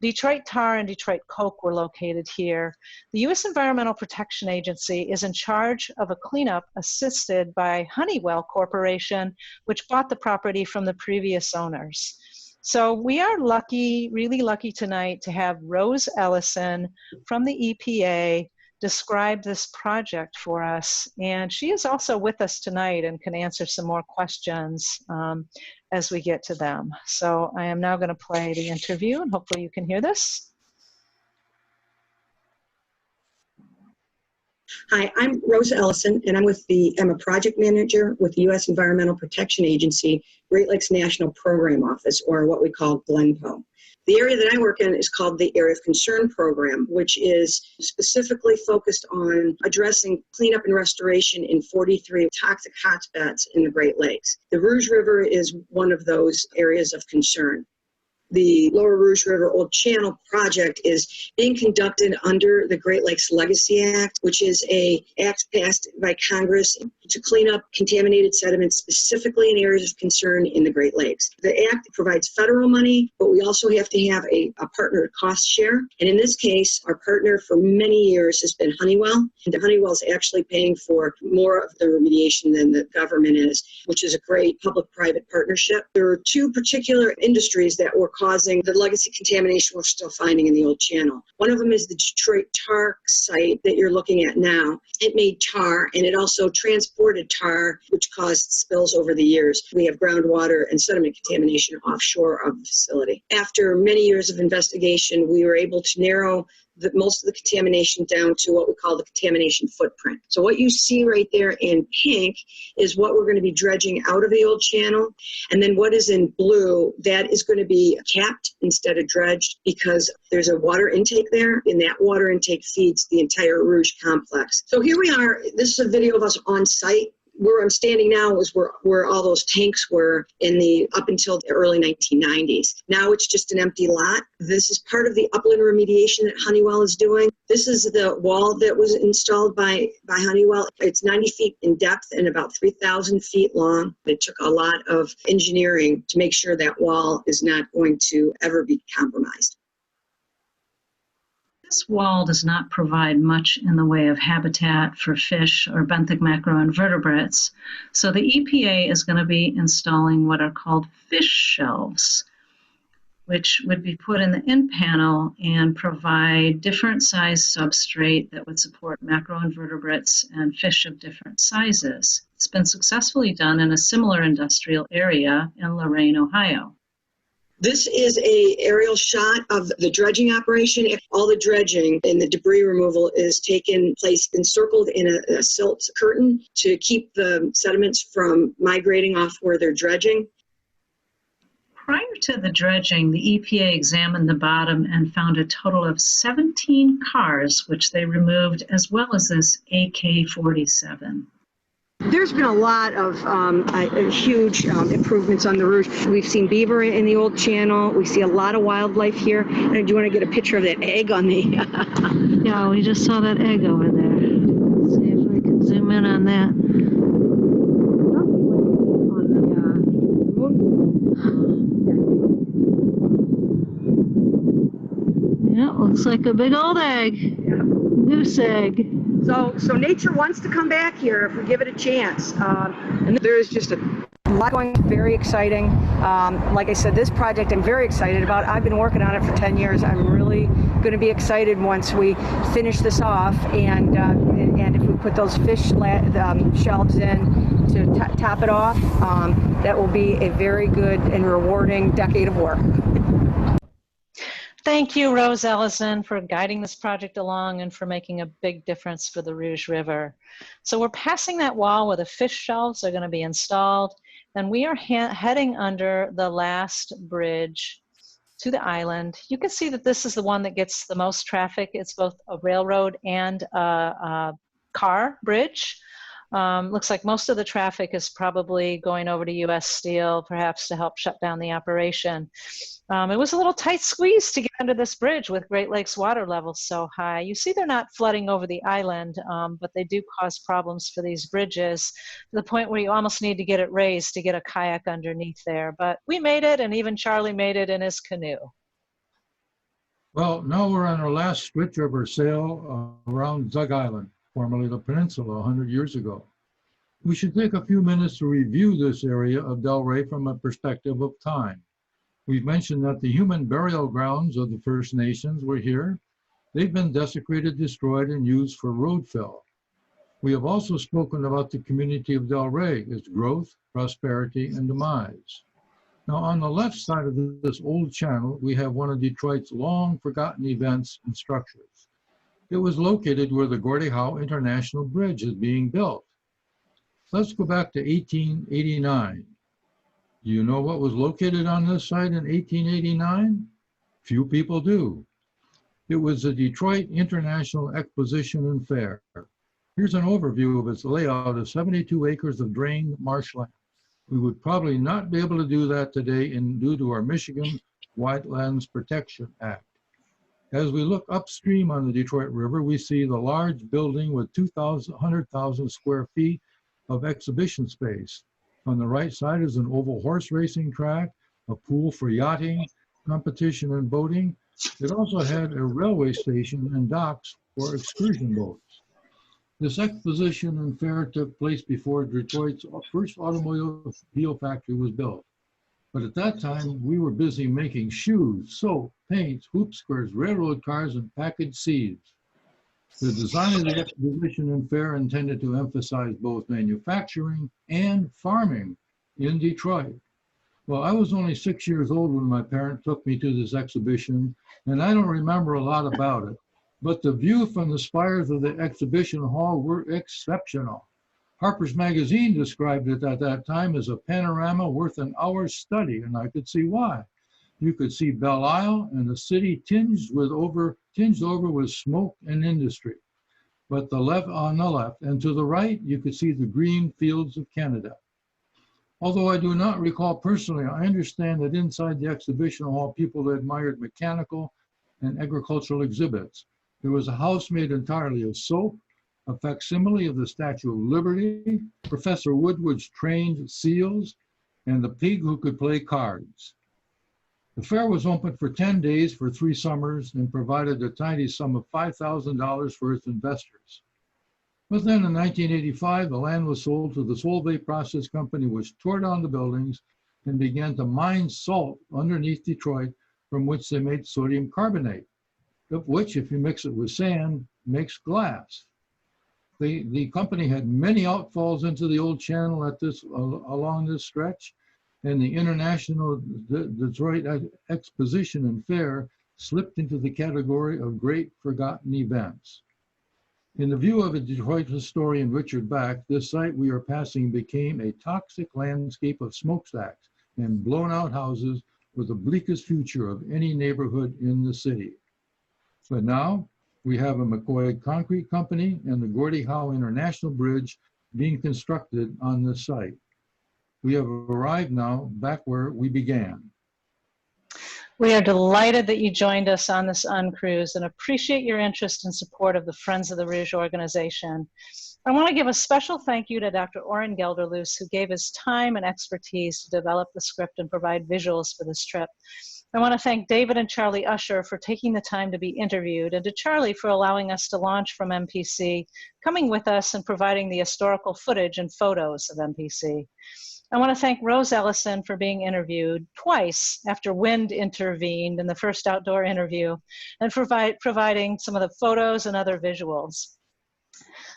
Detroit Tar and Detroit Coke were located here. The U.S. Environmental Protection Agency is in charge of a cleanup assisted by Honeywell Corporation, which bought the property from the previous owners. So we are lucky, really lucky tonight to have Rose Ellison from the EPA describe this project for us. And she is also with us tonight and can answer some more questions as we get to them. So I am now going to play the interview, and hopefully you can hear this. Hi, I'm Rose Ellison, and I'm a project manager with the U.S. Environmental Protection Agency, Great Lakes National Program Office, or what we call GLENPO. The area that I work in is called the Area of Concern Program, which is specifically focused on addressing cleanup and restoration in 43 toxic hotspots in the Great Lakes. The Rouge River is one of those areas of concern. The Lower Rouge River Old Channel project is being conducted under the Great Lakes Legacy Act, which is an act passed by Congress to clean up contaminated sediments, specifically in areas of concern in the Great Lakes. The act provides federal money, but we also have to have a partner cost share. And in this case, our partner for many years has been Honeywell. And Honeywell is actually paying for more of the remediation than the government is, which is a great public-private partnership. There are two particular industries that were causing the legacy contamination we're still finding in the Old Channel. One of them is the Detroit tar site that you're looking at now. It made tar, and it also transported tar, which caused spills over the years. We have groundwater and sediment contamination offshore of the facility. After many years of investigation, we were able to narrow most of the contamination down to what we call the contamination footprint. So what you see right there in pink is what we're going to be dredging out of the Old Channel. And then what is in blue, that is going to be capped instead of dredged, because there's a water intake there, and that water intake feeds the entire Rouge complex. So here we are. This is a video of us on site. Where I'm standing now is where all those tanks were up until the early 1990s. Now it's just an empty lot. This is part of the upland remediation that Honeywell is doing. This is the wall that was installed by Honeywell. It's 90 feet in depth and about 3,000 feet long. It took a lot of engineering to make sure that wall is not going to ever be compromised. This wall does not provide much in the way of habitat for fish or benthic macroinvertebrates, so the EPA is going to be installing what are called fish shelves, which would be put in the in panel and provide different size substrate that would support macroinvertebrates and fish of different sizes. It's been successfully done in a similar industrial area in Lorain, Ohio. This is an aerial shot of the dredging operation. All the dredging and the debris removal is taking place encircled in a silt curtain to keep the sediments from migrating off where they're dredging. Prior to the dredging, the EPA examined the bottom and found a total of 17 cars, which they removed, as well as this AK-47. There's been a lot of huge improvements on the Rouge. We've seen beaver in the Old Channel. We see a lot of wildlife here. And do you want to get a picture of that egg on the... Yeah, we just saw that egg over there. Let's see if we can zoom in on that. Yeah, looks like a big old egg. Yeah. Goose egg. So nature wants to come back here if we give it a chance. And there's just a lot going, very exciting. Like I said, this project I'm very excited about. I've been working on it for 10 years. I'm really going to be excited once we finish this off, and if we put those fish shelves in to top it off, that will be a very good and rewarding decade of work. Thank you, Rose Ellison, for guiding this project along and for making a big difference for the Rouge River. So we're passing that wall where the fish shelves are going to be installed, and we are heading under the last bridge to the island. You can see that this is the one that gets the most traffic. It's both a railroad and a car bridge. Looks like most of the traffic is probably going over to U.S. Steel, perhaps to help shut down the operation. It was a little tight squeeze to get under this bridge with Great Lakes water levels so high. You see they're not flooding over the island, but they do cause problems for these bridges to the point where you almost need to get it raised to get a kayak underneath there. But we made it, and even Charlie made it in his canoe. Well, now we're on our last Rouge River sail around Zug Island, formerly the peninsula 100 years ago. We should take a few minutes to review this area of Delray from a perspective of time. We've mentioned that the human burial grounds of the First Nations were here. They've been desecrated, destroyed, and used for road fill. We have also spoken about the community of Delray, its growth, prosperity, and demise. Now, on the left side of this old channel, we have one of Detroit's long-forgotten events and structures. It was located where the Gordy Howe International Bridge is being built. Let's go back to 1889. Do you know what was located on this site in 1889? Few people do. It was the Detroit International Exposition and Fair. Here's an overview of its layout of 72 acres of drained marshland. We would probably not be able to do that today due to our Michigan Wetlands Protection Act. As we look upstream on the Detroit River, we see the large building with 100,000 square feet of exhibition space. On the right side is an oval horse racing track, a pool for yachting, competition and boating. It also had a railway station and docks for excursion boats. This exposition and fair took place before Detroit's first automobile factory was built. But at that time, we were busy making shoes, soap, paints, hoop skirts, railroad cars, and packaged seeds. The design of the exposition and fair intended to emphasize both manufacturing and farming in Detroit. Well, I was only 6 years old when my parents took me to this exhibition, and I don't remember a lot about it. But the view from the spires of the exhibition hall were exceptional. Harper's Magazine described it at that time as a panorama worth an hour's study, and I could see why. You could see Belle Isle and the city tinged over with smoke and industry. But on the left and to the right, you could see the green fields of Canada. Although I do not recall personally, I understand that inside the exhibition hall, people admired mechanical and agricultural exhibits. There was a house made entirely of soap, a facsimile of the Statue of Liberty, Professor Woodward's trained seals, and the pig who could play cards. The fair was open for 10 days for 3 summers and provided a tiny sum of $5,000 for its investors. But then in 1985, the land was sold to the Solvay Process Company, which tore down the buildings and began to mine salt underneath Detroit, from which they made sodium carbonate, of which, if you mix it with sand, makes glass. The company had many outfalls into the old channel along this stretch, and the International Detroit Exposition and Fair slipped into the category of great forgotten events. In the view of a Detroit historian, Richard Back, this site we are passing became a toxic landscape of smokestacks and blown out houses with the bleakest future of any neighborhood in the city. But now we have a McCoy Concrete Company and the Gordy Howe International Bridge being constructed on this site. We have arrived now back where we began. We are delighted that you joined us on this UnCruise and appreciate your interest and support of the Friends of the Rouge organization. I want to give a special thank you to Dr. Orin Gelderloos, who gave his time and expertise to develop the script and provide visuals for this trip. I want to thank David and Charlie Usher for taking the time to be interviewed, and to Charlie for allowing us to launch from MPC, coming with us and providing the historical footage and photos of MPC. I want to thank Rose Ellison for being interviewed twice after wind intervened in the first outdoor interview, and providing some of the photos and other visuals.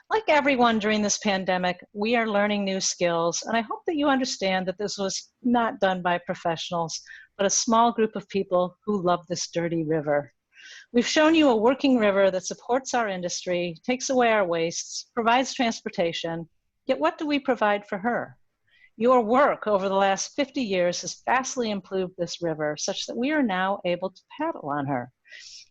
Like everyone during this pandemic, we are learning new skills, and I hope that you understand that this was not done by professionals, but a small group of people who love this dirty river. We've shown you a working river that supports our industry, takes away our wastes, provides transportation, yet what do we provide for her? Your work over the last 50 years has vastly improved this river, such that we are now able to paddle on her.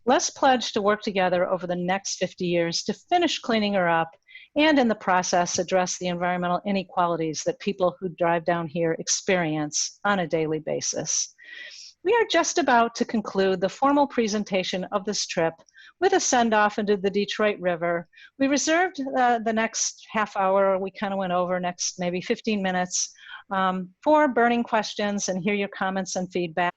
Let's pledge to work together over the next 50 years to finish cleaning her up, and in the process address the environmental inequalities that people who drive down here experience on a daily basis. We are just about to conclude the formal presentation of this trip with a send-off into the Detroit River. We reserved the next half hour, we kind of went over, next maybe 15 minutes, for burning questions and hear your comments and feedback.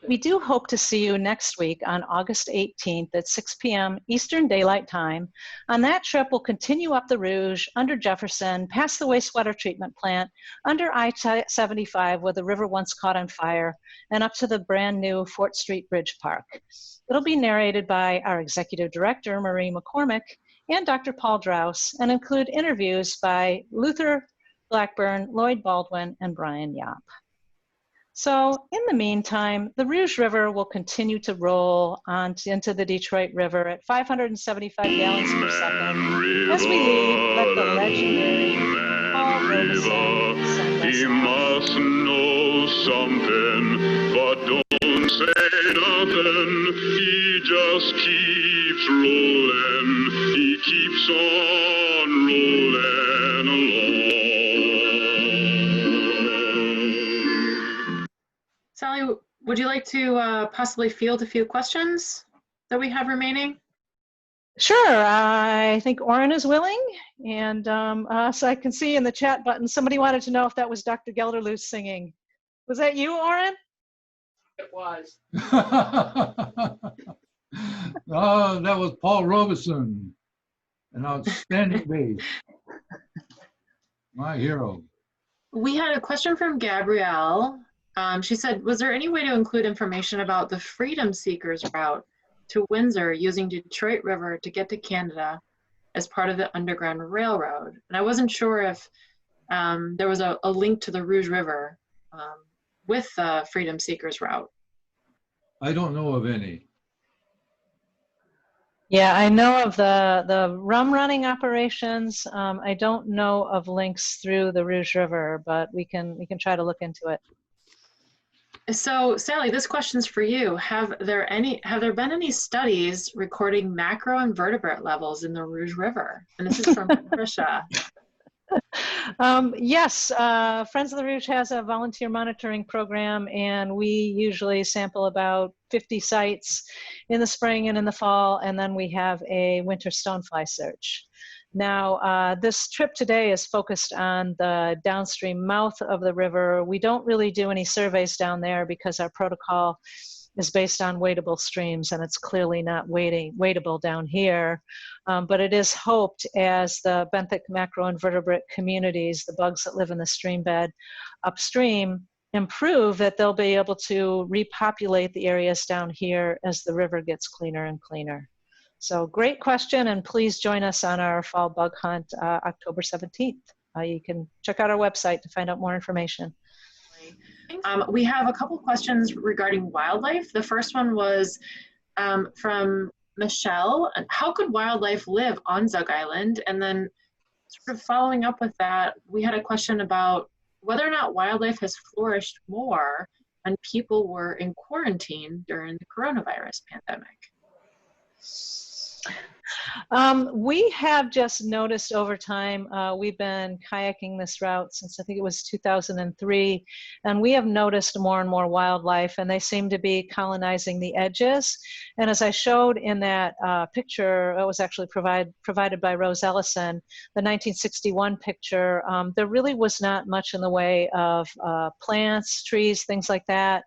we do hope to see you next week on August 18th at 6 p.m. Eastern Daylight Time. On that trip, we'll continue up the Rouge, under Jefferson, past the wastewater treatment plant, under I-75 where the river once caught on fire, and up to the brand new Fort Street Bridge Park. It'll be narrated by our Executive Director, Marie McCormick, and Dr. Paul Draus, and include interviews by Luther Blackburn, Lloyd Baldwin, and Brian Yopp. So in the meantime, the Rouge River will continue to roll on into the Detroit River at 575 gallons per second. As we leave, let the legendary Paul Robeson send us He off. must know something, but don't say nothing. He just keeps rolling. He keeps on rolling along. Sally, would you like to possibly field a few questions that we have remaining? Sure, I think Orin is willing, and so I can see in the chat button, somebody wanted to know if that was Dr. Gelderloos singing. Was that you, Orin? It was. Oh, that was Paul Robeson, an outstanding bass. My hero. We had a question from Gabrielle. She said, was there any way to include information about the Freedom Seekers route to Windsor using Detroit River to get to Canada as part of the Underground Railroad? And I wasn't sure if there was a link to the Rouge River with the Freedom Seekers route. I don't know of any. Yeah, I know of the rum running operations. I don't know of links through the Rouge River, but we can try to look into it. So Sally, this question's for you. Have there been any studies recording macroinvertebrate levels in the Rouge River? And this is from Patricia. Yes, Friends of the Rouge has a volunteer monitoring program, and we usually sample about 50 sites in the spring and in the fall, and then we have a winter stonefly search. Now, this trip today is focused on the downstream mouth of the river. We don't really do any surveys down there because our protocol is based on wadable streams, and it's clearly not wadable down here. But it is hoped as the benthic macroinvertebrate communities, the bugs that live in the stream bed upstream, improve, that they'll be able to repopulate the areas down here as the river gets cleaner and cleaner. So great question, and please join us on our fall bug hunt October 17th. You can check out our website to find out more information. We have a couple questions regarding wildlife. The first one was from Michelle. How could wildlife live on Zug Island? And then sort of following up with that, we had a question about whether or not wildlife has flourished more when people were in quarantine during the coronavirus pandemic. We have just noticed over time, we've been kayaking this route since I think it was 2003, and we have noticed more and more wildlife, and they seem to be colonizing the edges. And as I showed in that picture, it was actually provided by Rose Ellison, the 1961 picture, there really was not much in the way of plants, trees, things like that.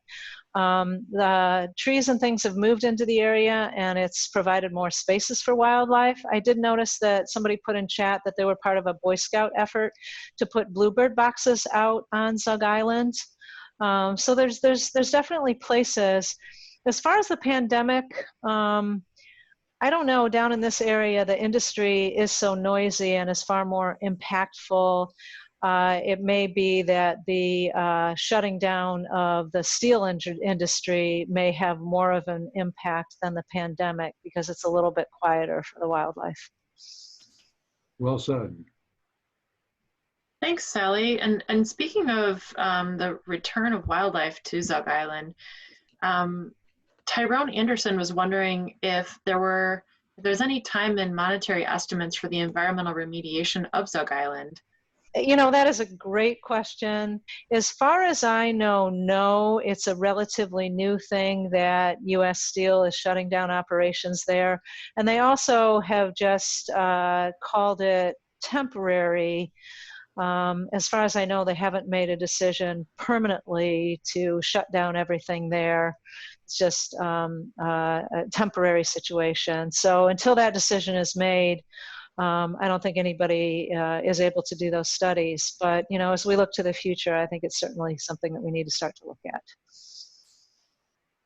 The trees and things have moved into the area, and it's provided more spaces for wildlife. I did notice that somebody put in chat that they were part of a Boy Scout effort to put bluebird boxes out on Zug Island. So there's definitely places. As far as the pandemic, I don't know, down in this area, the industry is so noisy and is far more impactful. It may be that the shutting down of the steel industry may have more of an impact than the pandemic because it's a little bit quieter for the wildlife. Well said. Thanks, Sally. And speaking of the return of wildlife to Zug Island, Tyrone Anderson was wondering if there's any time and monetary estimates for the environmental remediation of Zug Island. You know, that is a great question. As far as I know, no, it's a relatively new thing that U.S. Steel is shutting down operations there. And they also have just called it temporary. As far as I know, they haven't made a decision permanently to shut down everything there. It's just a temporary situation. So until that decision is made, I don't think anybody is able to do those studies. But, you know, as we look to the future, I think it's certainly something that we need to start to look at.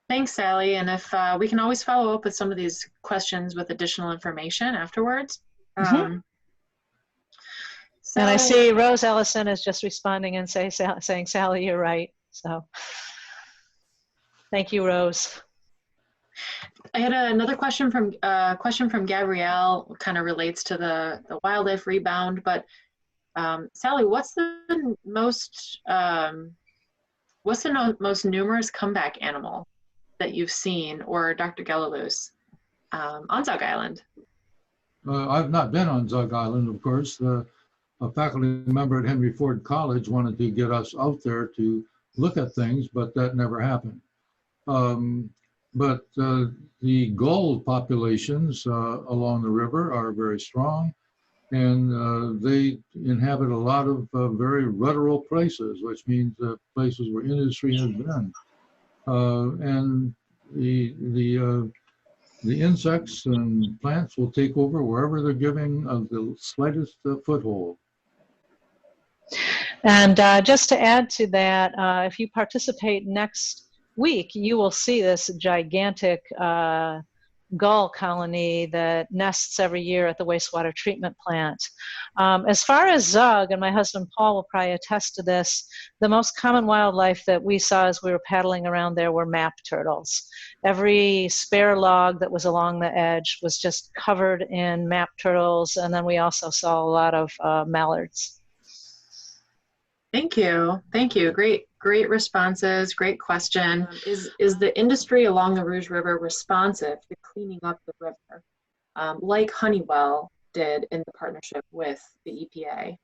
Thanks, Sally. And if we can always follow up with some of these questions with additional information afterwards. And I see Rose Ellison is just responding and saying, Sally, you're right. So thank you, Rose. I had another question from Gabrielle, kind of relates to the wildlife rebound, but Sally, what's the most numerous comeback animal that you've seen, or Dr. Gelderloos, on Zug Island? I've not been on Zug Island, of course. A faculty member at Henry Ford College wanted to get us out there to look at things, but that never happened. But the gull populations along the river are very strong, and they inhabit a lot of very rudderable places, which means places where industry has been. And the insects and plants will take over wherever they're giving the slightest foothold. And just to add to that, if you participate next week, you will see this gigantic gull colony that nests every year at the wastewater treatment plant. As far as Zug, and my husband Paul will probably attest to this, the most common wildlife that we saw as we were paddling around there were map turtles. Every spare log that was along the edge was just covered in map turtles, and then we also saw a lot of mallards. Thank you. Thank you. Great responses. Great question. Is the industry along the Rouge River responsive to cleaning up the river, like Honeywell did in the partnership with the EPA?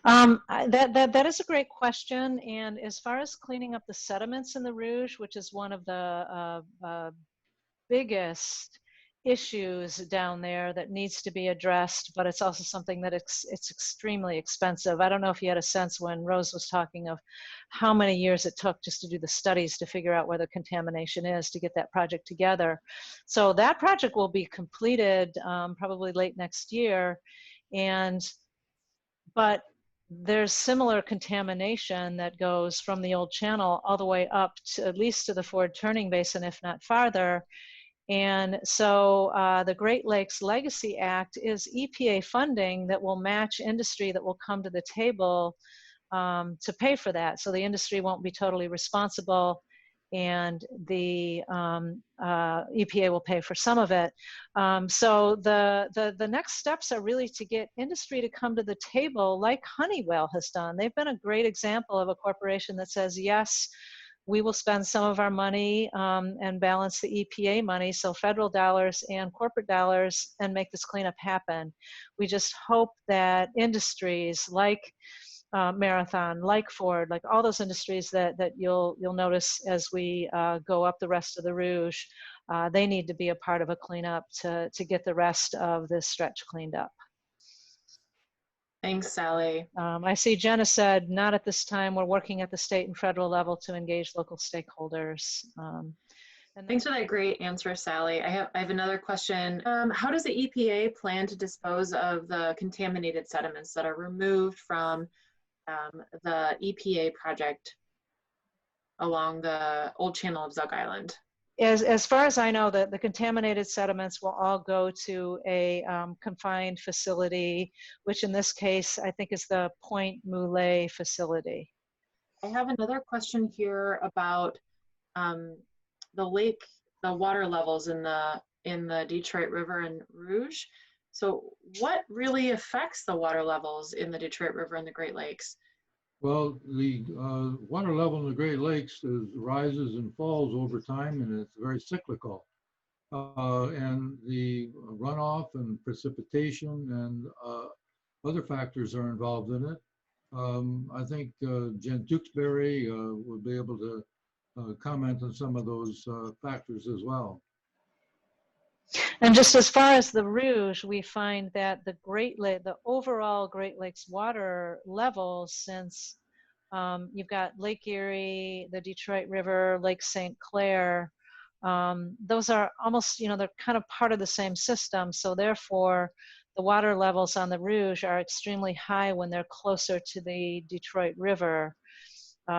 That is a great question. And as far as cleaning up the sediments in the Rouge, which is one of the biggest issues down there that needs to be addressed, but it's also something that it's extremely expensive. I don't know if you had a sense when Rose was talking of how many years it took just to do the studies to figure out where the contamination is to get that project together. So that project will be completed probably late next year, but there's similar contamination that goes from the old channel all the way up to at least to the Ford Turning Basin, if not farther. And so the Great Lakes Legacy Act is EPA funding that will match industry that will come to the table to pay for that. So the industry won't be totally responsible, and the EPA will pay for some of it. So the next steps are really to get industry to come to the table like Honeywell has done. They've been a great example of a corporation that says, yes, we will spend some of our money and balance the EPA money, so federal dollars and corporate dollars, and make this cleanup happen. We just hope that industries like Marathon, like Ford, like all those industries that you'll notice as we go up the rest of the Rouge, they need to be a part of a cleanup to get the rest of this stretch cleaned up. Thanks, Sally. I see Jenna said, not at this time. We're working at the state and federal level to engage local stakeholders. And thanks for that great answer, Sally. I have another question. How does the EPA plan to dispose of the contaminated sediments that are removed from the EPA project along the old channel of Zug Island? As far as I know, the contaminated sediments will all go to a confined facility, which in this case, I think is the Point Moulet facility. I have another question here about the water levels in the Detroit River and Rouge. So what really affects the water levels in the Detroit River and the Great Lakes? Well, the water level in the Great Lakes rises and falls over time, and it's very cyclical. And the runoff and precipitation and other factors are involved in it. I think Jen Tewksbury will be able to comment on some of those factors as well. And just as far as the Rouge, we find that the overall Great Lakes water levels, since you've got Lake Erie, the Detroit River, Lake St. Clair, those are almost, they're kind of part of the same system. So therefore, the water levels on the Rouge are extremely high when they're closer to the Detroit River.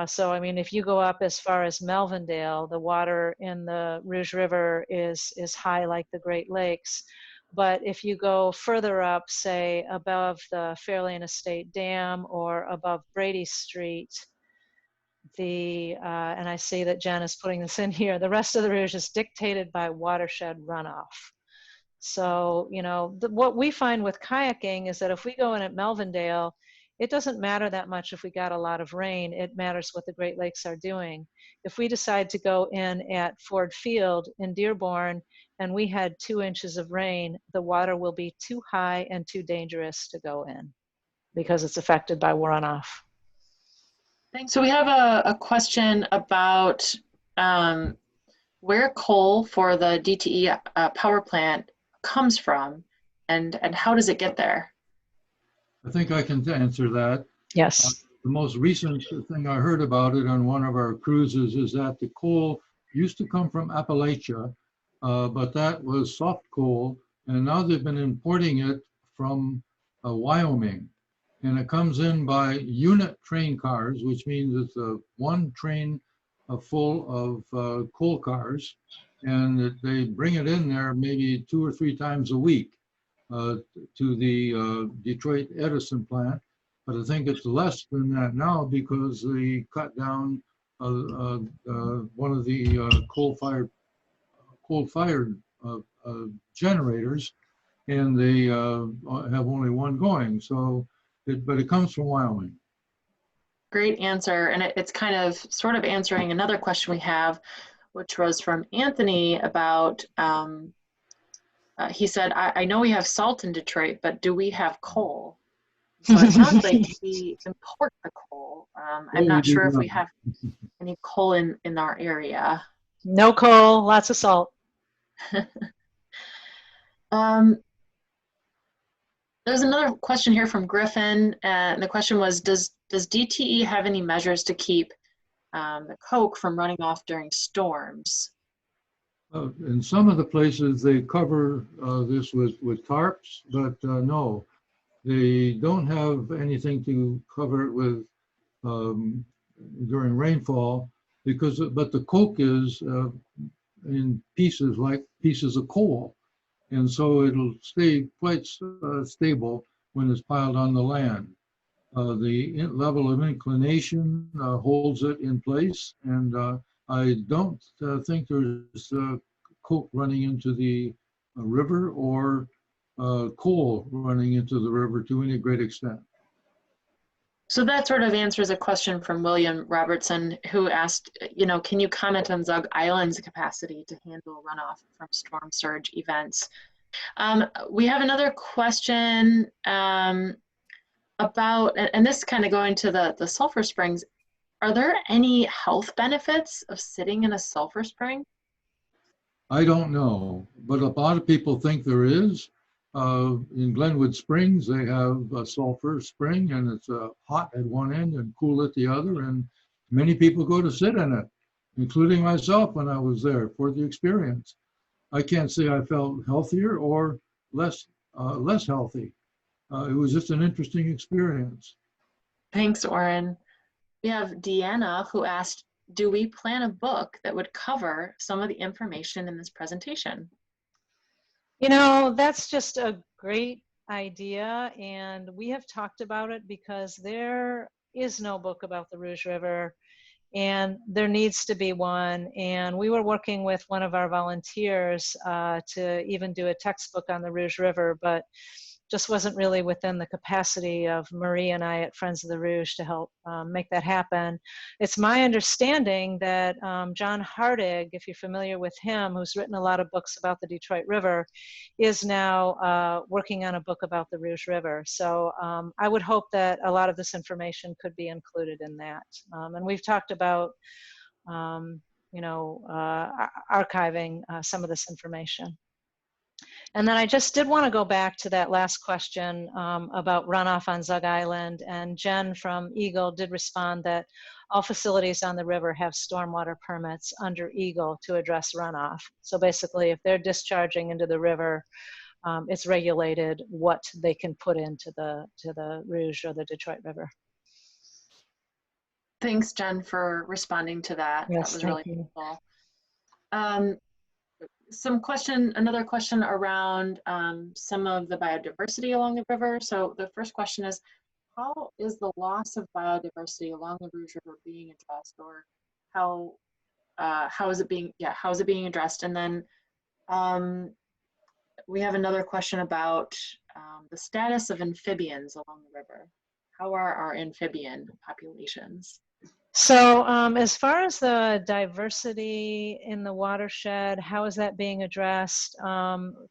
So, I mean, if you go up as far as Melvindale, the water in the Rouge River is high like the Great Lakes. But if you go further up, say above the Fairlane Estate Dam or above Brady Street, and I see that Jen is putting this in here, the rest of the Rouge is dictated by watershed runoff. So, what we find with kayaking is that if we go in at Melvindale, it doesn't matter that much if we got a lot of rain. It matters what the Great Lakes are doing. If we decide to go in at Ford Field in Dearborn and we had 2 inches of rain, the water will be too high and too dangerous to go in because it's affected by runoff. Thanks. So we have a question about where coal for the DTE power plant comes from and how does it get there? I think I can answer that. Yes. The most recent thing I heard about it on one of our cruises is that the coal used to come from Appalachia, but that was soft coal, and now they've been importing it from Wyoming. And it comes in by unit train cars, which means it's one train full of coal cars, and they bring it in there maybe 2 or 3 times a week to the Detroit Edison plant. But I think it's less than that now because they cut down one of the coal-fired generators, and they have only one going. So, but it comes from Wyoming. Great answer, and it's kind of sort of answering another question we have, which was from Anthony about. He said, I know we have salt in Detroit, but do we have coal? So it sounds like we import the coal. I'm not sure if we have any coal in our area. No coal, lots of salt. There's another question here from Griffin, and the question was, does DTE have any measures to keep the coke from running off during storms? In some of the places, they cover this with tarps, but no, they don't have anything to cover it with during rainfall, but the coke is in pieces like pieces of coal. And so it'll stay quite stable when it's piled on the land. The level of inclination holds it in place, and I don't think there's coke running into the river or coal running into the river to any great extent. So that sort of answers a question from William Robertson, who asked, can you comment on Zug Island's capacity to handle runoff from storm surge events? We have another question about, and this kind of going to the sulfur springs. Are there any health benefits of sitting in a sulfur spring? I don't know, but a lot of people think there is. In Glenwood Springs, they have a sulfur spring, and it's hot at one end and cool at the other, and many people go to sit in it, including myself when I was there for the experience. I can't say I felt healthier or less healthy. It was just an interesting experience. Thanks, Orin. We have Deanna, who asked, do we plan a book that would cover some of the information in this presentation? That's just a great idea, and we have talked about it because there is no book about the Rouge River, and there needs to be one. And we were working with one of our volunteers to even do a textbook on the Rouge River, but just wasn't really within the capacity of Marie and I at Friends of the Rouge to help make that happen. It's my understanding that John Hardig, if you're familiar with him, who's written a lot of books about the Detroit River, is now working on a book about the Rouge River. So I would hope that a lot of this information could be included in that. And we've talked about archiving some of this information. And then I just did want to go back to that last question about runoff on Zug Island. And Jen from Eagle did respond that all facilities on the river have stormwater permits under Eagle to address runoff. So basically, if they're discharging into the river, it's regulated what they can put into the Rouge or the Detroit River. Thanks, Jen, for responding to that. Yes, that was thank really you. helpful. Another question around some of the biodiversity along the river. So the first question is, how is the loss of biodiversity along the Rouge River being addressed, or how is it being addressed? And then we have another question about the status of amphibians along the river. How are our amphibian populations? So as far as the diversity in the watershed, how is that being addressed?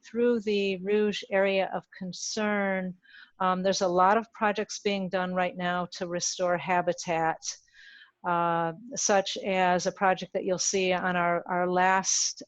Through the Rouge Area of Concern, there's a lot of projects being done right now to restore habitat, such as a project that you'll see on our last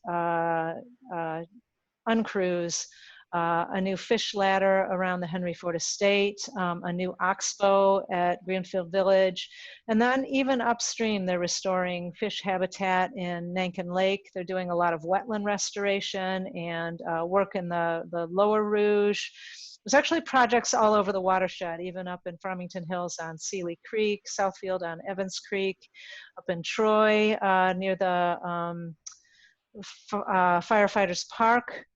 UnCruise, a new fish ladder around the Henry Ford Estate, a new oxbow at Greenfield Village, and then even upstream, they're restoring fish habitat in Nankin Lake. They're doing a lot of wetland restoration and work in the lower Rouge. There's actually projects all over the watershed, even up in Farmington Hills on Sealy Creek, Southfield on Evans Creek, up in Troy near the Firefighters Park.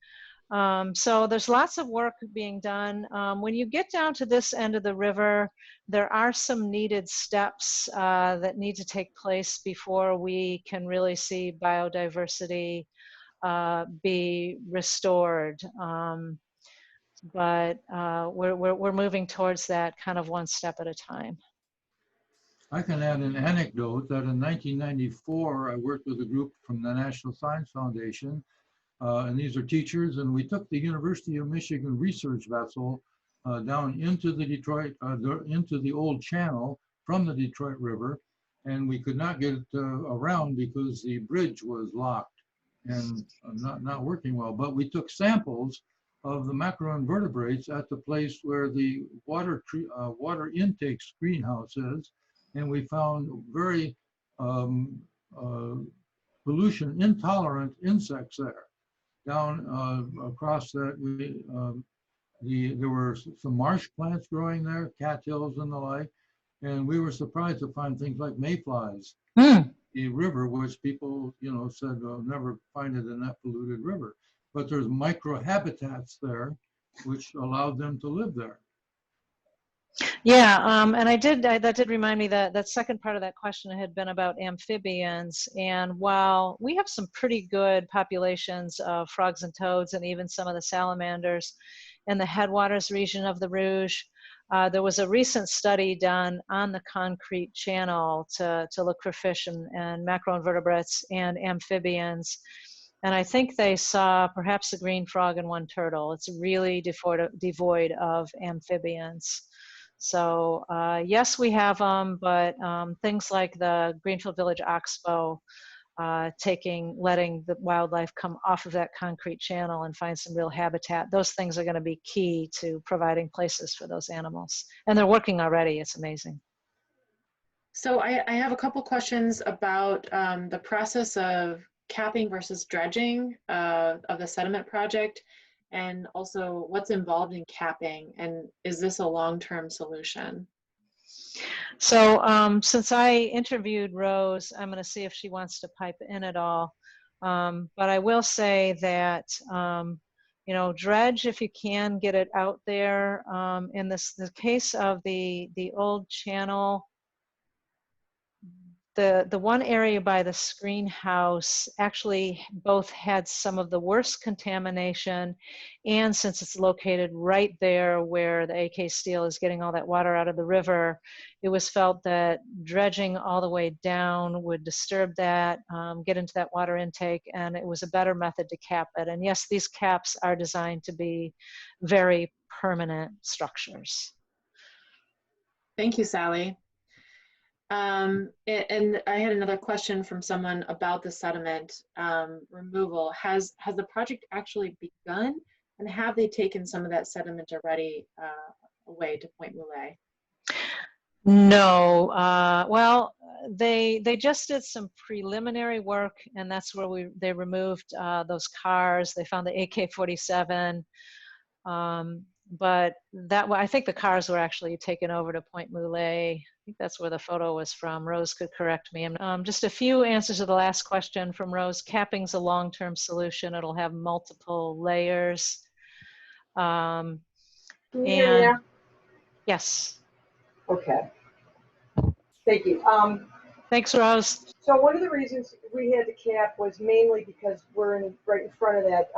So there's lots of work being done. When you get down to this end of the river, there are some needed steps that need to take place before we can really see biodiversity be restored. But we're moving towards that kind of one step at a time. I can add an anecdote that in 1994, I worked with a group from the National Science Foundation, and these are teachers, and we took the University of Michigan research vessel down into the Detroit, into the old channel from the Detroit River, and we could not get around because the bridge was locked and not working well. But we took samples of the macroinvertebrates at the place where the water intake greenhouse is, and we found very pollution intolerant insects there. Down across that, there were some marsh plants growing there, cattails and the like, and we were surprised to find things like mayflies. The river, which people said never find it in that polluted river, but there's microhabitats there, which allowed them to live there. Yeah, and that did remind me that that second part of that question had been about amphibians. And while we have some pretty good populations of frogs and toads and even some of the salamanders in the headwaters region of the Rouge, there was a recent study done on the concrete channel to look for fish and macroinvertebrates and amphibians. And I think they saw perhaps a green frog and one turtle. It's really devoid of amphibians. So yes, we have them, but things like the Greenfield Village oxbow, letting the wildlife come off of that concrete channel and find some real habitat, those things are going to be key to providing places for those animals. And they're working already. It's amazing. So I have a couple questions about the process of capping versus dredging of the sediment project, and also what's involved in capping, and is this a long-term solution? So since I interviewed Rose, I'm going to see if she wants to pipe in at all. But I will say that, dredge if you can, get it out there. In the case of the old channel, the one area by the screen house actually both had some of the worst contamination, and since it's located right there where the AK steel is getting all that water out of the river, it was felt that dredging all the way down would disturb that, get into that water intake, and it was a better method to cap it. And yes, these caps are designed to be very permanent structures. Thank you, Sally. And I had another question from someone about the sediment removal. Has the project actually begun, And have they taken some of that sediment already away to Point Moulet? No, well, they just did some preliminary work, and that's where they removed those cars. They found the AK-47, but I think the cars were actually taken over to Point Moulet. I think that's where the photo was from. Rose could correct me. Just a few answers to the last question from Rose. Capping's a long-term solution. It'll have multiple layers. Can you hear me now? Yes. Okay. Thank you. Thanks, Rose. So one of the reasons we had to cap was mainly because we're right in front of that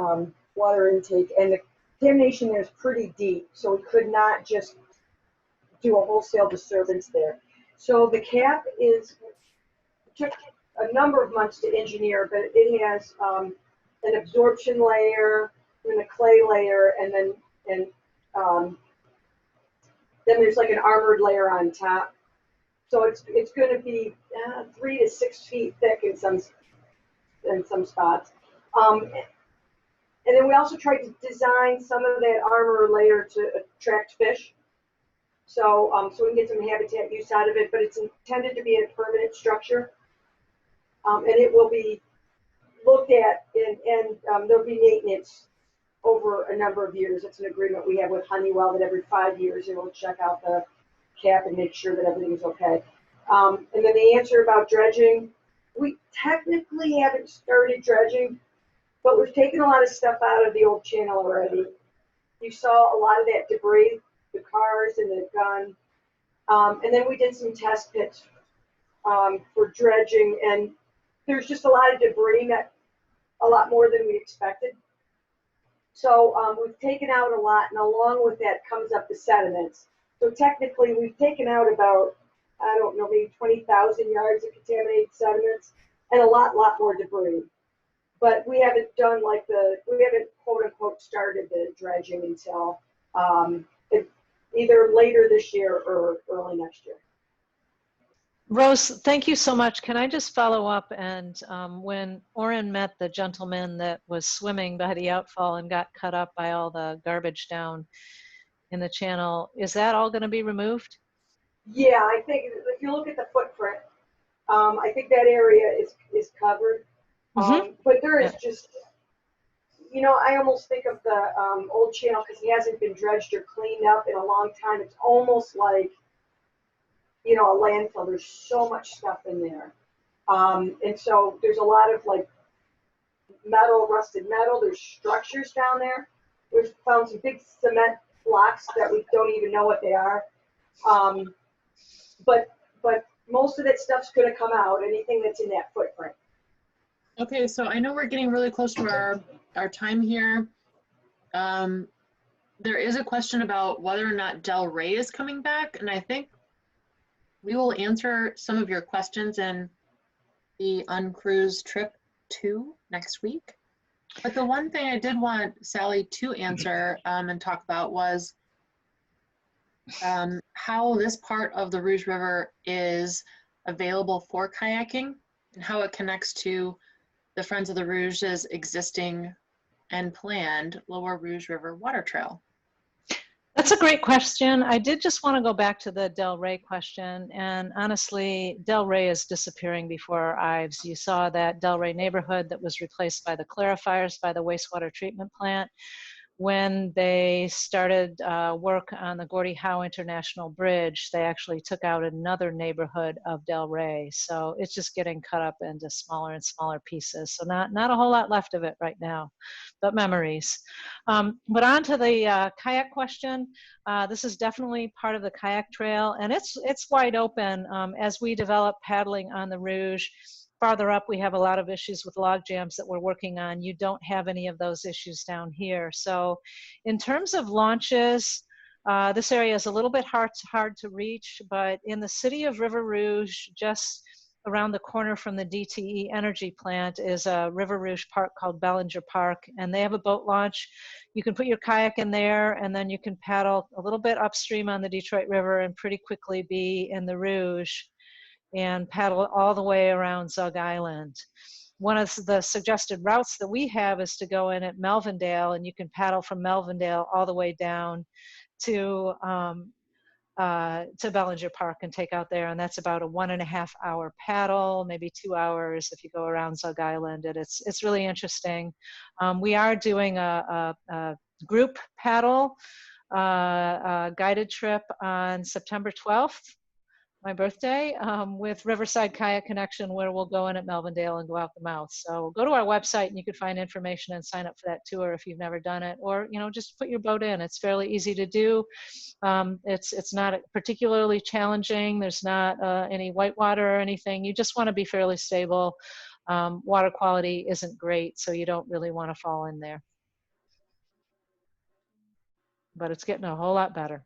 water intake, and the contamination there is pretty deep, so we could not just do a wholesale disturbance there. So the cap took a number of months to engineer, but it has an absorption layer, and a clay layer, and then there's like an armored layer on top. So it's going to be 3 to 6 feet thick in some spots. And then we also tried to design some of that armor layer to attract fish. So we can get some habitat use out of it, but it's intended to be a permanent structure. And it will be looked at, and there'll be maintenance over a number of years. It's an agreement we have with Honeywell that every 5 years it will check out the cap and make sure that everything is okay. And then the answer about dredging, we technically haven't started dredging, but we've taken a lot of stuff out of the old channel already. You saw a lot of that debris, the cars and the gun. And then we did some test pits for dredging, and there's just a lot of debris, a lot more than we expected. So we've taken out a lot, and along with that comes up the sediments. So technically, we've taken out about, I don't know, maybe 20,000 yards of contaminated sediments and a lot more debris. But we haven't done we haven't quote unquote started the dredging until either later this year or early next year. Rose, thank you so much. Can I just follow up? And when Orin met the gentleman that was swimming by the outfall and got cut up by all the garbage down in the channel, is that all going to be removed? Yeah, I think if you look at the footprint, I think that area is covered. But there is just, I almost think of the old channel, because it hasn't been dredged or cleaned up in a long time. It's almost like, a landfill. There's so much stuff in there. And so there's a lot of rusted metal. There's structures down there. We've found some big cement blocks that we don't even know what they are. But most of that stuff's going to come out, anything that's in that footprint. Okay, so I know we're getting really close to our time here. There is a question about whether or not Delray is coming back, and I think we will answer some of your questions in the UnCruise trip 2 next week. But the one thing I did want Sally to answer and talk about was how this part of the Rouge River is available for kayaking and how it connects to the Friends of the Rouge's existing and planned Lower Rouge River Water Trail. That's a great question. I did just want to go back to the Delray question, and honestly, Delray is disappearing before our eyes. You saw that Delray neighborhood that was replaced by the clarifiers by the wastewater treatment plant. When they started work on the Gordy Howe International Bridge, they actually took out another neighborhood of Delray. So it's just getting cut up into smaller and smaller pieces. So not a whole lot left of it right now, but memories. But on to the kayak question. This is definitely part of the kayak trail, and it's wide open as we develop paddling on the Rouge. Farther up, we have a lot of issues with log jams that we're working on. You don't have any of those issues down here. So in terms of launches, this area is a little bit hard to reach, but in the city of River Rouge, just around the corner from the DTE energy plant is a River Rouge park called Bellinger Park, and they have a boat launch. You can put your kayak in there, and then you can paddle a little bit upstream on the Detroit River and pretty quickly be in the Rouge and paddle all the way around Zug Island. one of the suggested routes that we have is to go in at Melvindale, and you can paddle from Melvindale all the way down to Bellinger Park and take out there, and that's about a 1.5 hour paddle, maybe 2 hours if you go around Zug Island, and it's really interesting. We are doing a group paddle guided trip on September 12th, my birthday, with Riverside Kayak Connection, where we'll go in at Melvindale and go out the mouth. So go to our website and you can find information and sign up for that tour if you've never done it, or just put your boat in. It's fairly easy to do. It's not particularly challenging. There's not any whitewater or anything. You just want to be fairly stable. Water quality isn't great, so you don't really want to fall in there. But it's getting a whole lot better.